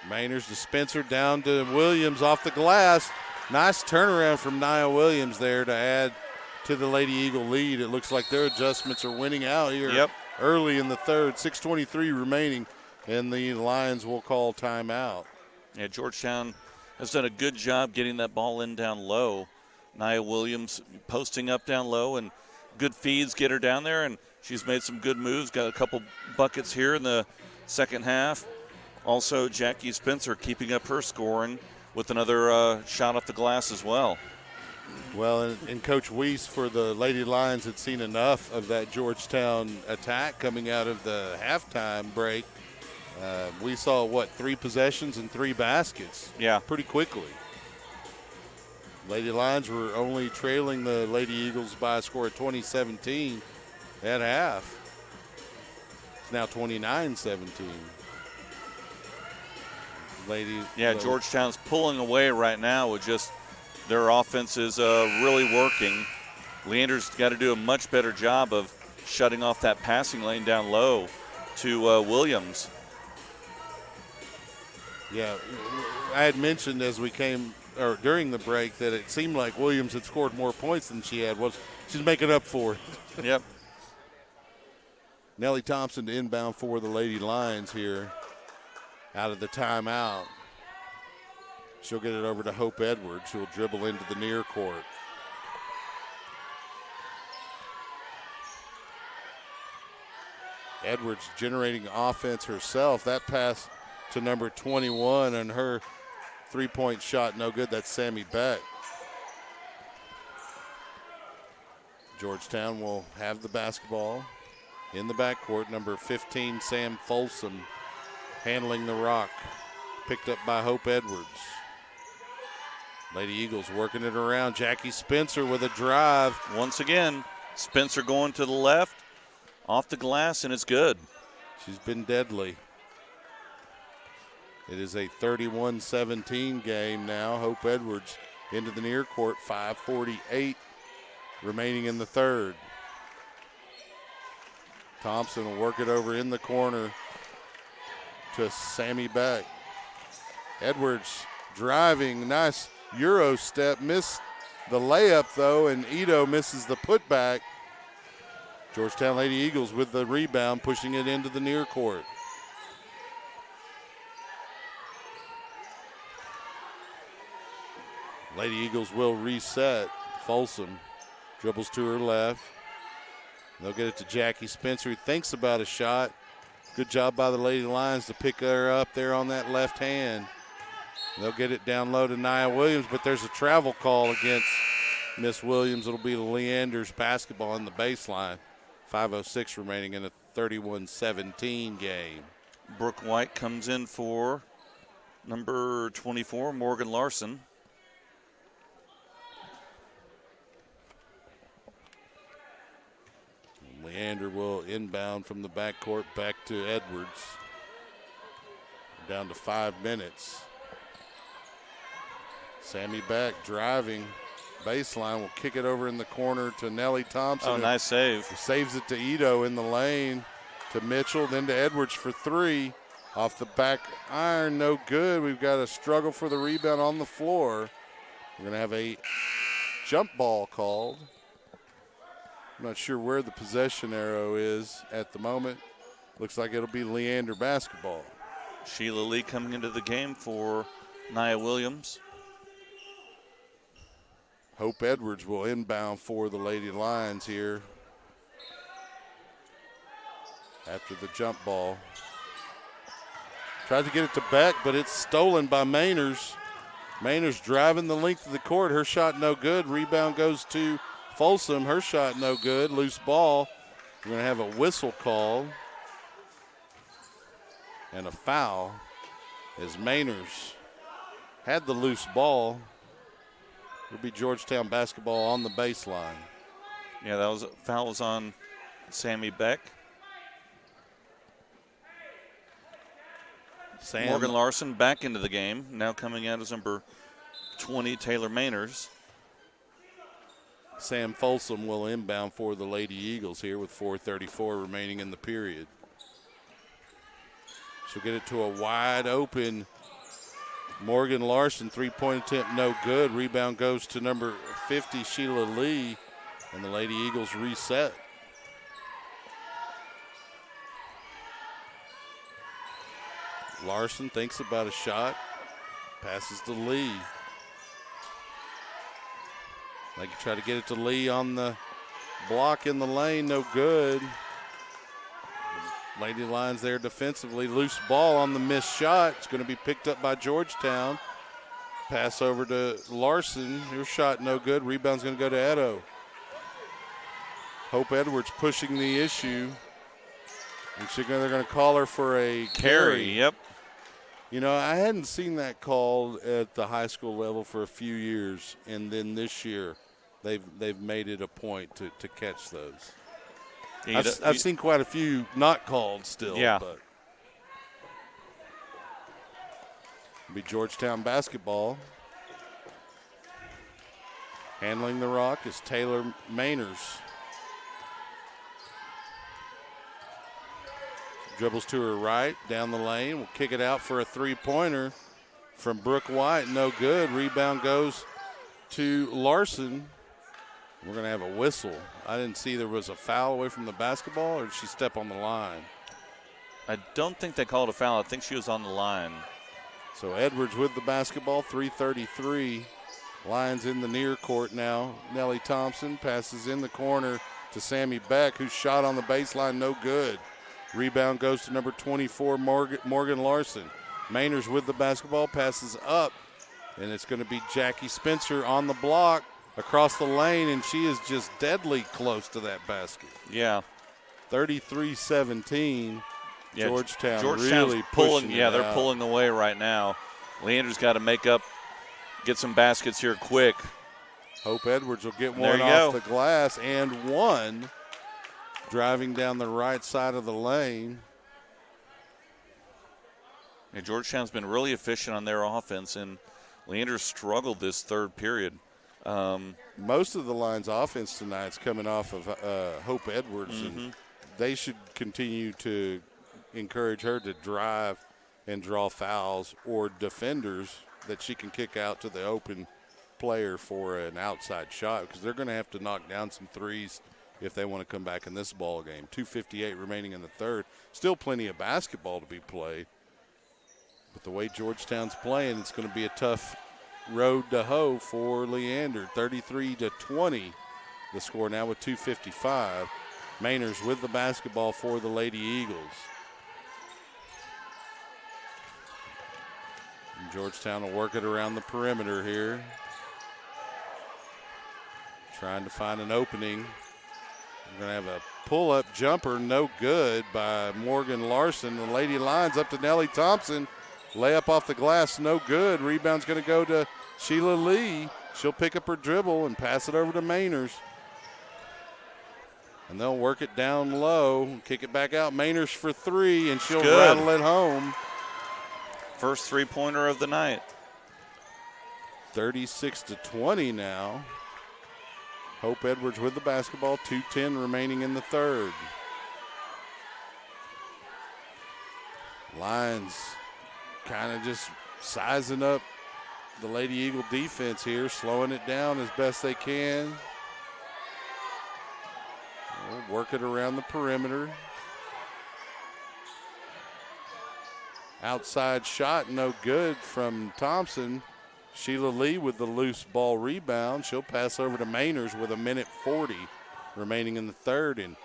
Mainers to Spencer, down to Williams off the glass. Nice turnaround from Nia Williams there to add to the Lady Eagle lead. It looks like their adjustments are winning out here early in the third. 6:23 remaining, and the Lions will call timeout. Yeah, Georgetown has done a good job getting that ball in down low. Nia Williams posting up down low, and good feeds get her down there, and she's made some good moves, got a couple buckets here in the second half. Also, Jackie Spencer keeping up her scoring with another shot off the glass as well. Well, and Coach Weiss for the Lady Lions had seen enough of that Georgetown attack coming out of the halftime break. We saw, 3 possessions and 3 baskets pretty quickly. Lady Lions were only trailing the Lady Eagles by a score of 20-17 at half. It's now 29-17. Georgetown's pulling away right now with just their offense is really working. Leander's got to do a much better job of shutting off that passing lane down low to Williams. Yeah, I had mentioned as we came or during the break that it seemed like Williams had scored more points than she had. Well, she's making up for it. Yep. Nellie Thompson to inbound for the Lady Lions here out of the timeout. She'll get it over to Hope Edwards, who will dribble into the near court. Edwards generating offense herself. That pass to number 21, and her three-point shot no good. That's Sammy Beck. Georgetown will have the basketball in the backcourt. Number 15, Sam Folsom, handling the rock. Picked up by Hope Edwards. Lady Eagles working it around. Jackie Spencer with a drive. Once again, Spencer going to the left, off the glass, and it's good. She's been deadly. It is a 31-17 game now. Hope Edwards into the near court. 5:48 remaining in the third. Thompson will work it over in the corner to Sammy Beck. Edwards driving, nice Euro step, missed the layup though, and Ito misses the putback. Georgetown Lady Eagles with the rebound, pushing it into the near court. Lady Eagles will reset. Folsom dribbles to her left. They'll get it to Jackie Spencer, who thinks about a shot. Good job by the Lady Lions to pick her up there on that left hand. They'll get it down low to Nia Williams, but there's a travel call against Miss Williams. It'll be Leander's basketball on the baseline. 5:06 remaining in a 31-17 game. Brooke White comes in for number 24, Morgan Larson. Leander will inbound from the backcourt back to Edwards. Down to 5 minutes. Sammy Beck driving baseline, will kick it over in the corner to Nellie Thompson. Oh, nice save. Saves it to Ito in the lane, to Mitchell, then to Edwards for three. Off the back iron, no good. We've got a struggle for the rebound on the floor. We're going to have a jump ball called. I'm not sure where the possession arrow is at the moment. Looks like it'll be Leander basketball. Sheila Lee coming into the game for Nia Williams. Hope Edwards will inbound for the Lady Lions here after the jump ball. Tried to get it to Beck, but it's stolen by Mainers. Mainers driving the length of the court. Her shot no good. Rebound goes to Folsom. Her shot no good. Loose ball. We're going to have a whistle called and a foul as Mainers had the loose ball. It'll be Georgetown basketball on the baseline. Yeah, that was foul was on Sammy Beck. Morgan Larson back into the game. Now coming out as number 20, Taylor Mainers. Sam Folsom will inbound for the Lady Eagles here with 4:34 remaining in the period. She'll get it to a wide open Morgan Larson. Three-point attempt no good. Rebound goes to number 50, Sheila Lee. And the Lady Eagles reset. Larson thinks about a shot. Passes to Lee. They can try to get it to Lee on the block in the lane. No good. Lady Lions there defensively. Loose ball on the missed shot. It's going to be picked up by Georgetown. Pass over to Larson. Her shot no good. Rebound's going to go to Edo. Hope Edwards pushing the issue. And they're going to call her for a carry. Yep. You know, I hadn't seen that called at the high school level for a few years, and then this year they've made it a point to catch those. I've seen quite a few not called still. Yeah. But it'll be Georgetown basketball. Handling the rock is Taylor Mainers. Dribbles to her right, down the lane. Will kick it out for a three-pointer from Brooke White. No good. Rebound goes to Larson. We're going to have a whistle. I didn't see there was a foul away from the basketball, or did she step on the line? I don't think they called a foul. I think she was on the line. So Edwards with the basketball, 3:33. Lions in the near court now. Nellie Thompson passes in the corner to Sammy Beck, whose shot on the baseline, no good. Rebound goes to number 24, Morgan Larson. Mainers with the basketball, passes up, and it's going to be Jackie Spencer on the block across the lane, and she is just deadly close to that basket. Yeah. 33-17. Yeah, Georgetown's really pulling. pushing Yeah, it they're out. pulling away right now. Leander's got to make up, get some baskets here quick. Hope Edwards will get There one you off go. the glass, and one. Driving down the right side of the lane. Yeah, Georgetown's been really efficient on their offense, and Leander struggled this third period. Most of the Lions' offense tonight is coming off of Hope Edwards, and they should continue to encourage her to drive and draw fouls or defenders that she can kick out to the open player for an outside shot, because they're going to have to knock down some threes if they want to come back in this ball game. 2:58 remaining in the third. Still plenty of basketball to be played. But the way Georgetown's playing, it's going to be a tough road to hoe for Leander. 33-20 the score now with 2:55. Mainers with the basketball for the Lady Eagles. And Georgetown will work it around the perimeter here. Trying to find an opening. We're going to have a pull-up jumper, no good, by Morgan Larson. The Lady Lions up to Nellie Thompson. Layup off the glass, no good. Rebound's going to go to Sheila Lee. She'll pick up her dribble and pass it over to Mainers. And they'll work it down low, kick it back out. Mainers for three, and she'll rattle it home. First three-pointer of the night. 36-20 now. Hope Edwards with the basketball, 2:10 remaining in the third. Lions kind of just sizing up the Lady Eagle defense here, slowing it down as best they can. We'll work it around the perimeter. Outside shot, no good from Thompson. Sheila Lee with the loose ball rebound. She'll pass over to Mainers with 1:40 remaining in the third. And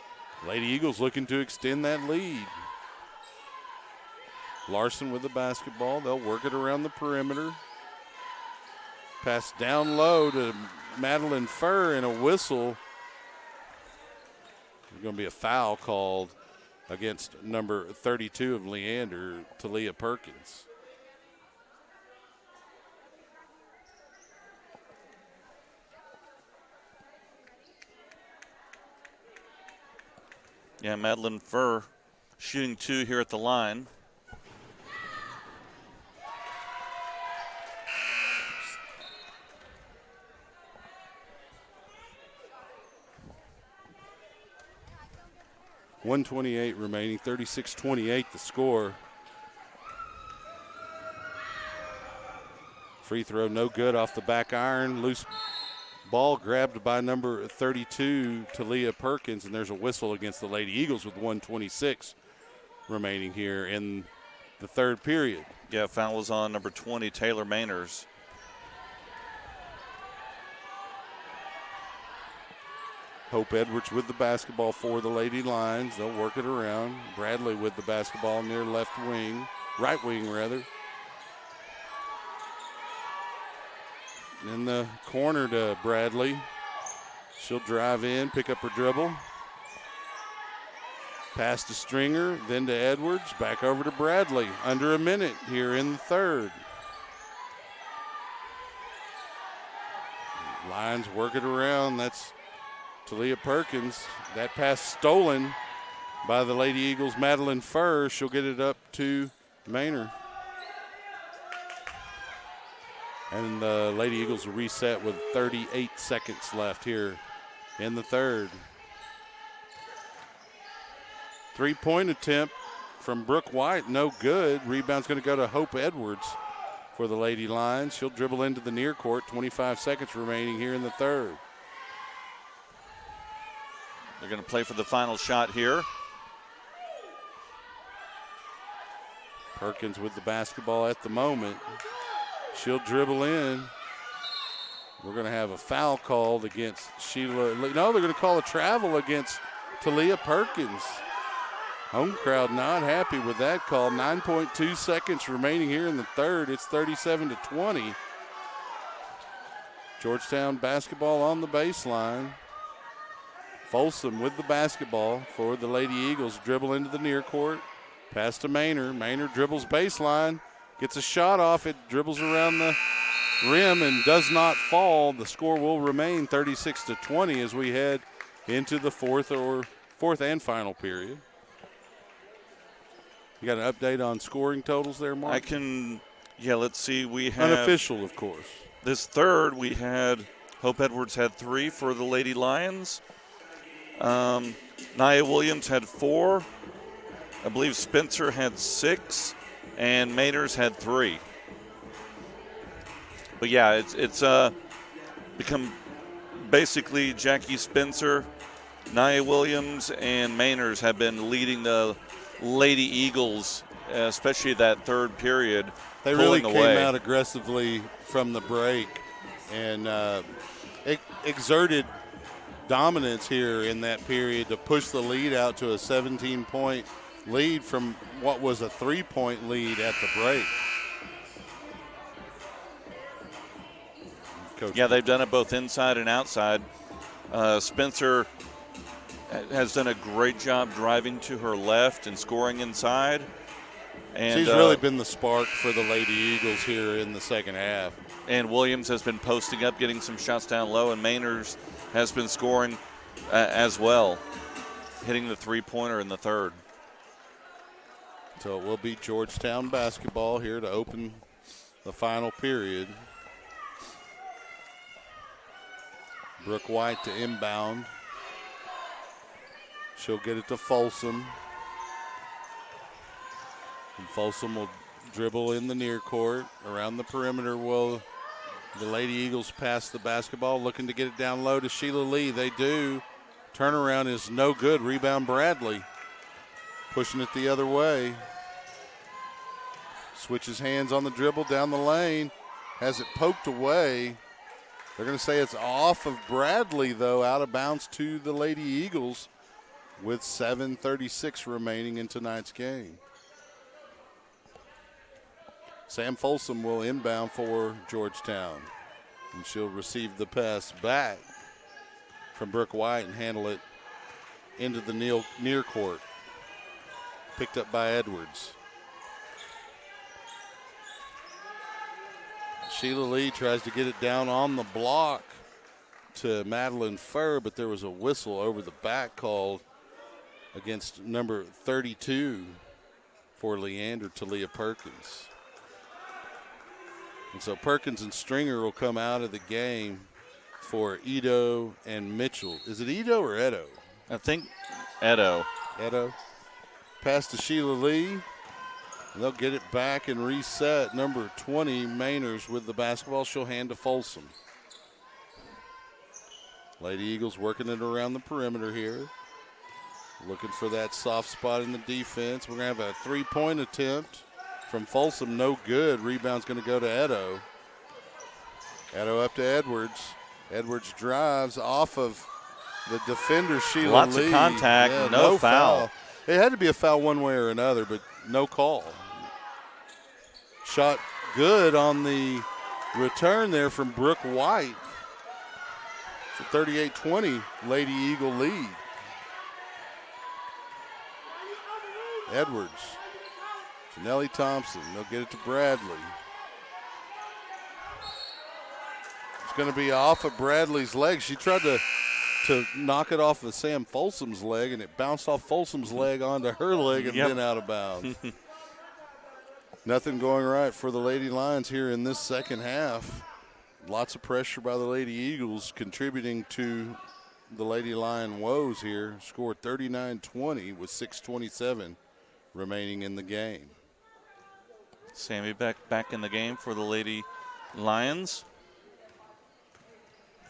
Lady Eagles looking to extend that lead. Larson with the basketball. They'll work it around the perimeter. Pass down low to Madeline Furr, and a whistle. There's going to be a foul called against number 32 of Leander, Talia Perkins. Yeah, Madeline Furr shooting two here at the line. .128 remaining, 36-28 the score. Free throw no good off the back iron. Loose Ball grabbed by number 32, Talia Perkins, and there's a whistle against the Lady Eagles with 1:26 remaining here in the third period. Yeah, foul was on number 20, Taylor Mainers. Hope Edwards with the basketball for the Lady Lions. They'll work it around. Bradley with the basketball near left wing, right wing rather. In the corner to Bradley. She'll drive in, pick up her dribble. Pass to Stringer, then to Edwards, back over to Bradley. Under a minute here in the third. Lions work it around. That's Talia Perkins. That pass stolen by the Lady Eagles, Madeline Furr. She'll get it up to Maynard. And the Lady Eagles will reset with 38 seconds left here in the third. Three-point attempt from Brooke White, no good. Rebound's going to go to Hope Edwards for the Lady Lions. She'll dribble into the near court. 25 seconds remaining here in the third. They're going to play for the final shot here. Perkins with the basketball at the moment. She'll dribble in. We're going to have a foul called against Sheila. No, they're going to call a travel against Talia Perkins. Home crowd not happy with that call. 9.2 seconds remaining here in the third. It's 37-20. Georgetown basketball on the baseline. Folsom with the basketball for the Lady Eagles. Dribble into the near court. Pass to Maynard. Maynard dribbles baseline. Gets a shot off. It dribbles around the rim and does not fall. The score will remain 36-20 as we head into the fourth and final period. You got an update on scoring totals there, Mark? Let's see. We have unofficial, of course. This third, we had Hope Edwards had 3 for the Lady Lions. Nia Williams had 4. I believe Spencer had 6, and Mainers had 3. But yeah, it's become basically Jackie Spencer, Nia Williams, and Mainers have been leading the Lady Eagles, especially that third period. They really came out aggressively from the break and exerted dominance here in that period to push the lead out to a 17-point lead from what was a 3-point lead at the break. Coach. Yeah, they've done it both inside and outside. Spencer has done a great job driving to her left and scoring inside. And she's really been the spark for the Lady Eagles here in the second half. And Williams has been posting up, getting some shots down low, and Mainers has been scoring as well, hitting the three-pointer in the third. So it will be Georgetown basketball here to open the final period. Brooke White to inbound. She'll get it to Folsom. And Folsom will dribble in the near court. Around the perimeter will the Lady Eagles pass the basketball, looking to get it down low to Sheila Lee. They do. Turnaround is no good. Rebound Bradley. Pushing it the other way. Switches hands on the dribble down the lane. Has it poked away. They're going to say it's off of Bradley, though, out of bounds to the Lady Eagles with 7:36 remaining in tonight's game. Sam Folsom will inbound for Georgetown, and she'll receive the pass back from Brooke White and handle it into the near court. Picked up by Edwards. Sheila Lee tries to get it down on the block to Madeline Furr, but there was a whistle over the back called against number 32 for Leander, Talia Perkins. And so Perkins and Stringer will come out of the game for Edo and Mitchell. Is it Edo or Edo? I think Edo. Edo. Pass to Sheila Lee. And they'll get it back and reset. Number 20, Mainers with the basketball. She'll hand to Folsom. Lady Eagles working it around the perimeter here. Looking for that soft spot in the defense. We're going to have a three-point attempt from Folsom. No good. Rebound's going to go to Edo. Edo up to Edwards. Edwards drives off of the defender, Sheila Lots Lee. of contact, Yeah, no foul. It had to be a foul one way or another, but no call. Shot good on the return there from Brooke White. It's a 38-20 Lady Eagle lead. Edwards. To Nellie Thompson. They'll get it to Bradley. It's going to be off of Bradley's leg. She tried to knock it off of Sam Folsom's leg, and it bounced off Folsom's leg onto her leg and then out of bounds. Nothing going right for the Lady Lions here in this second half. Lots of pressure by the Lady Eagles contributing to the Lady Lion woes here. Scored 39-20 with 6:27 remaining in the game. Sammy back in the game for the Lady Lions.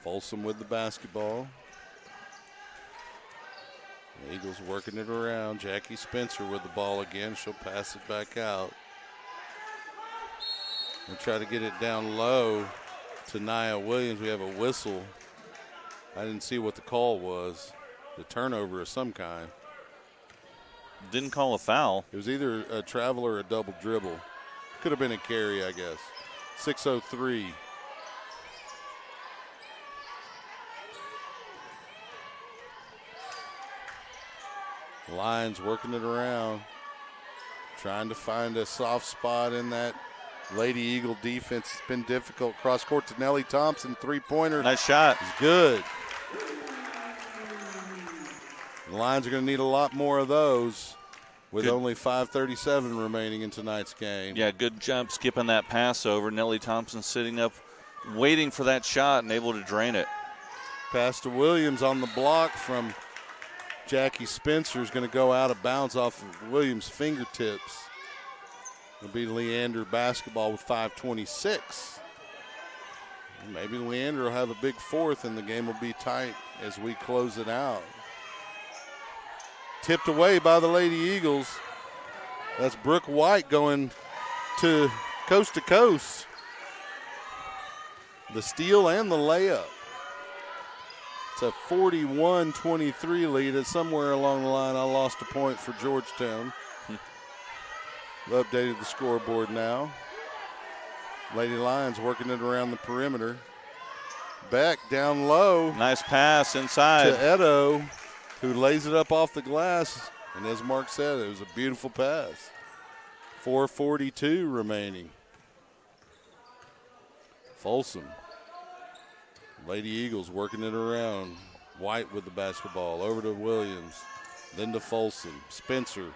Folsom with the basketball. The Eagles working it around. Jackie Spencer with the ball again. She'll pass it back out. We'll try to get it down low to Nia Williams. We have a whistle. I didn't see what the call was. The turnover of some kind. Didn't call a foul. It was either a travel or a double dribble. Could have been a carry, I guess. 6:03. Lions working it around. Trying to find a soft spot in that Lady Eagle defense. It's been difficult. Cross court to Nellie Thompson. Three-pointer. Nice shot. It's good. The Lions are going to need a lot more of those with only 5:37 remaining in tonight's game. Yeah, good job skipping that pass over. Nellie Thompson sitting up, waiting for that shot and able to drain it. Pass to Williams on the block from Jackie Spencer is going to go out of bounds off of Williams' fingertips. It'll be Leander basketball with 5:26. Maybe Leander will have a big fourth and the game will be tight as we close it out. Tipped away by the Lady Eagles. That's Brooke White going to coast. The steal and the layup. It's a 41-23 lead. It's somewhere along the line I lost a point for Georgetown. We've updated the scoreboard now. Lady Lions working it around the perimeter. Beck down low. Nice pass inside. To Edo, who lays it up off the glass. And as Mark said, it was a beautiful pass. 4:42 remaining. Folsom. Lady Eagles working it around. White with the basketball. Over to Williams. Then to Folsom. Spencer.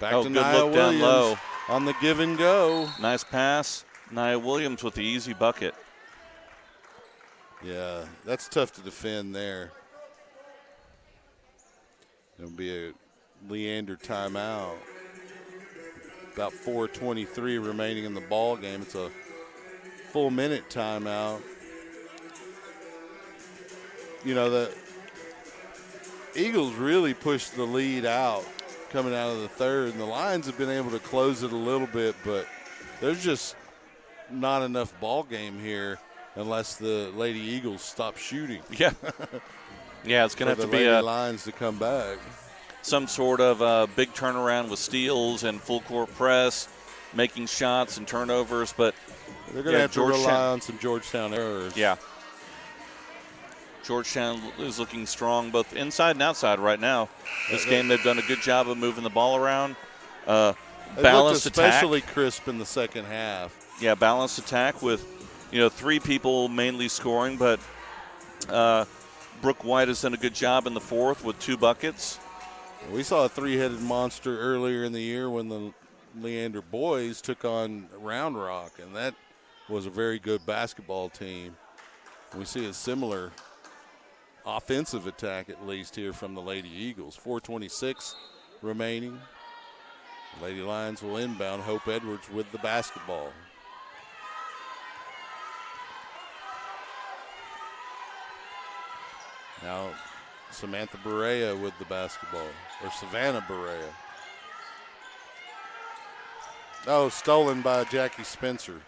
Back to Nia Williams down low. on the give and go. Nice pass. Nia Williams with the easy bucket. Yeah, that's tough to defend there. It'll be a Leander timeout. About 4:23 remaining in the ball game. It's a full minute timeout. You know, the Eagles really pushed the lead out coming out of the third, and the Lions have been able to close it a little bit, but there's just not enough ball game here unless the Lady Eagles stop shooting. Yeah. Yeah, it's going to have to be a Lions to come back. Some sort of big turnaround with steals and full court press, making shots and turnovers, but they're going to have to rely on some Georgetown errors. Yeah. Georgetown is looking strong both inside and outside right now. This game they've done a good job of moving the ball around. Balanced attack. Especially crisp in the second half. Yeah, balanced attack with, three people mainly scoring, but Brooke White has done a good job in the fourth with 2 buckets. We saw a three-headed monster earlier in the year when the Leander boys took on Round Rock, and that was a very good basketball team. We see a similar offensive attack, at least, here from the Lady Eagles. 4:26 remaining. Lady Lions will inbound. Hope Edwards with the basketball. Now Samantha Berea with the basketball, or Savannah Berea. Oh, stolen by Jackie Spencer.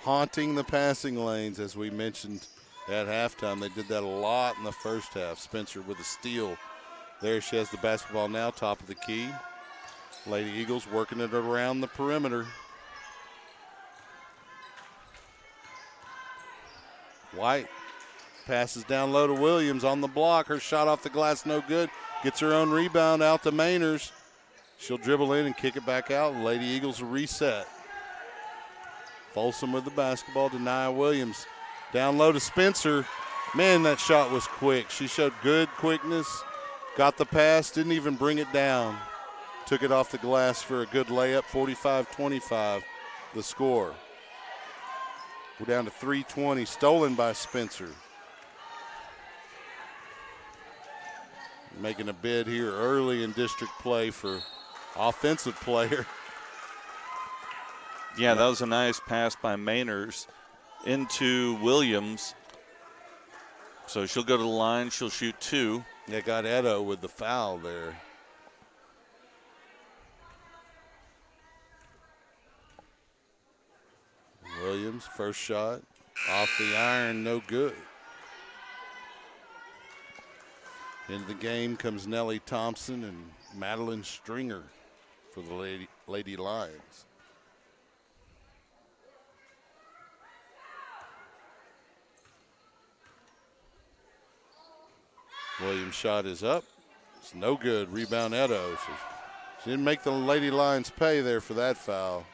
Haunting the passing lanes, as we mentioned at halftime. They did that a lot in the first half. Spencer with a steal. There she has the basketball now, top of the key. Lady Eagles working it around the perimeter. White passes down low to Williams on the block. Her shot off the glass, no good. Gets her own rebound out to Mainers. She'll dribble in and kick it back out. Lady Eagles will reset. Folsom with the basketball to Nia Williams. Down low to Spencer. Man, that shot was quick. She showed good quickness. Got the pass, didn't even bring it down. Took it off the glass for a good layup, 45-25 the score. We're down to 3:20, stolen by Spencer. Making a bid here early in district play for offensive player. Yeah, that was a nice pass by Mainers into Williams. So she'll go to the line. She'll shoot 2. Yeah, got Edo with the foul there. Williams, first shot. Off the iron, no good. Into the game comes Nellie Thompson and Madeline Stringer for the Lady Lions. Williams' shot is up. It's no good. Rebound Edo. So she didn't make the Lady Lions pay there for that foul.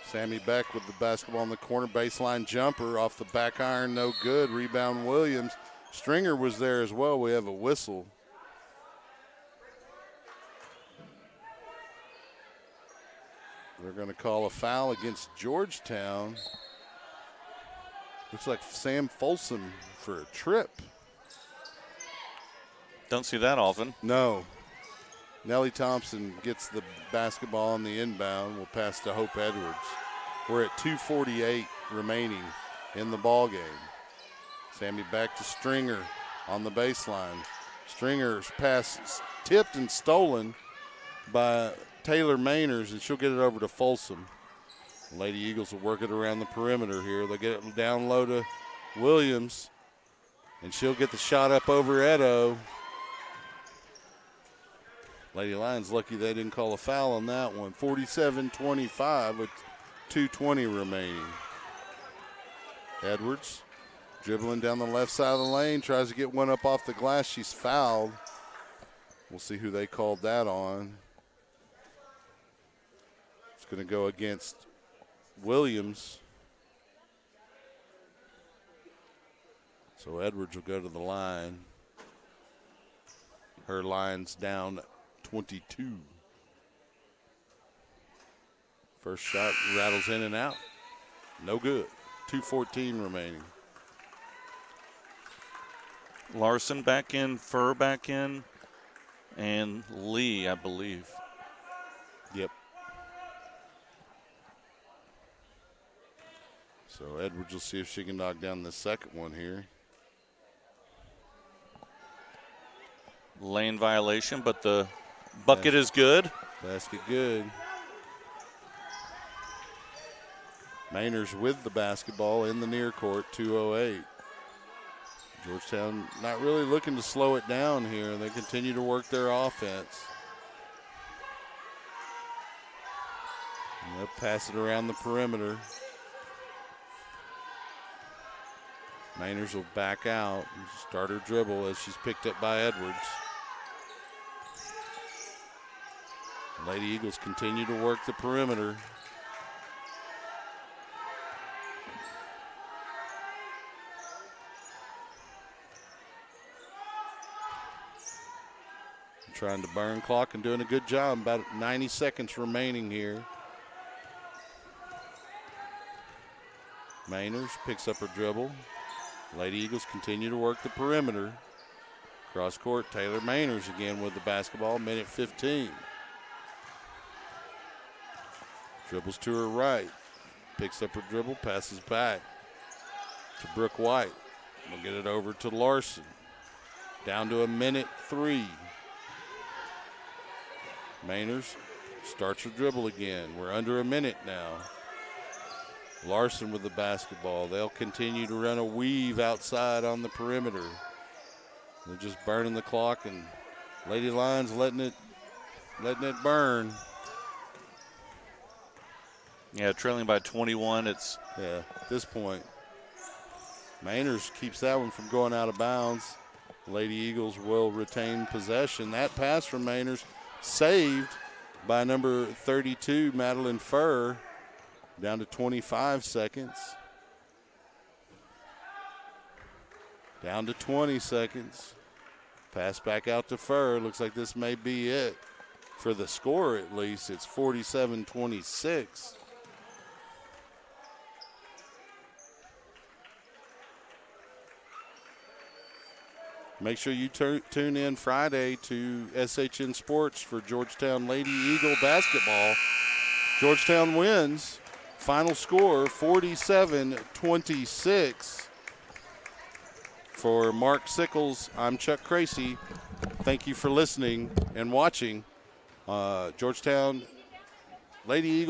Sammy Beck with the basketball in the corner. Baseline jumper off the back iron. No good. Rebound Williams. Stringer was there as well. We have a whistle. They're going to call a foul against Georgetown. Looks like Sam Folsom for a trip. Don't see that often. No. Nellie Thompson gets the basketball on the inbound. We'll pass to Hope Edwards. We're at 2:48 remaining in the ball game. Sammy back to Stringer on the baseline. Stringer's pass tipped and stolen by Taylor Mainers, and she'll get it over to Folsom. Lady Eagles will work it around the perimeter here. They'll get it down low to Williams, and she'll get the shot up over Edo. Lady Lions lucky they didn't call a foul on that one. 47-25 with 2:20 remaining. Edwards dribbling down the left side of the lane, tries to get one up off the glass. She's fouled. We'll see who they called that on. It's going to go against Williams. So Edwards will go to the line. Her line's down 22. First shot rattles in and out. No good. 2:14 remaining. Larson back in, Furr back in, and Lee, I believe. Yep. So Edwards will see if she can knock down the second one here. Lane violation, but the bucket is good. Basket good. Mainers with the basketball in the near court, 2:08. Georgetown not really looking to slow it down here. They continue to work their offense. And they'll pass it around the perimeter. Mainers will back out and start her dribble as she's picked up by Edwards. Lady Eagles continue to work the perimeter. Trying to burn clock and doing a good job. About 90 seconds remaining here. Mainers picks up her dribble. Lady Eagles continue to work the perimeter. Cross court, Taylor Mainers again with the basketball, minute 15. Dribbles to her right. Picks up her dribble, passes back to Brooke White. We'll get it over to Larson. Down to 1:03. Mainers starts her dribble again. We're under a minute now. Larson with the basketball. They'll continue to run a weave outside on the perimeter. They're just burning the clock, and Lady Lions letting it burn. Yeah, trailing by 21. At this point. Mainers keeps that one from going out of bounds. Lady Eagles will retain possession. That pass from Mainers saved by number 32, Madeline Furr, down to 25 seconds. Down to 20 seconds. Pass back out to Furr. Looks like this may be it for the score at least. It's 47-26. Make sure you tune in Friday to SHN Sports for Georgetown Lady Eagle basketball. Georgetown wins. Final score 47-26. For Mark Sickles, I'm Chuck Cracy. Thank you for listening and watching. Georgetown Lady Eagle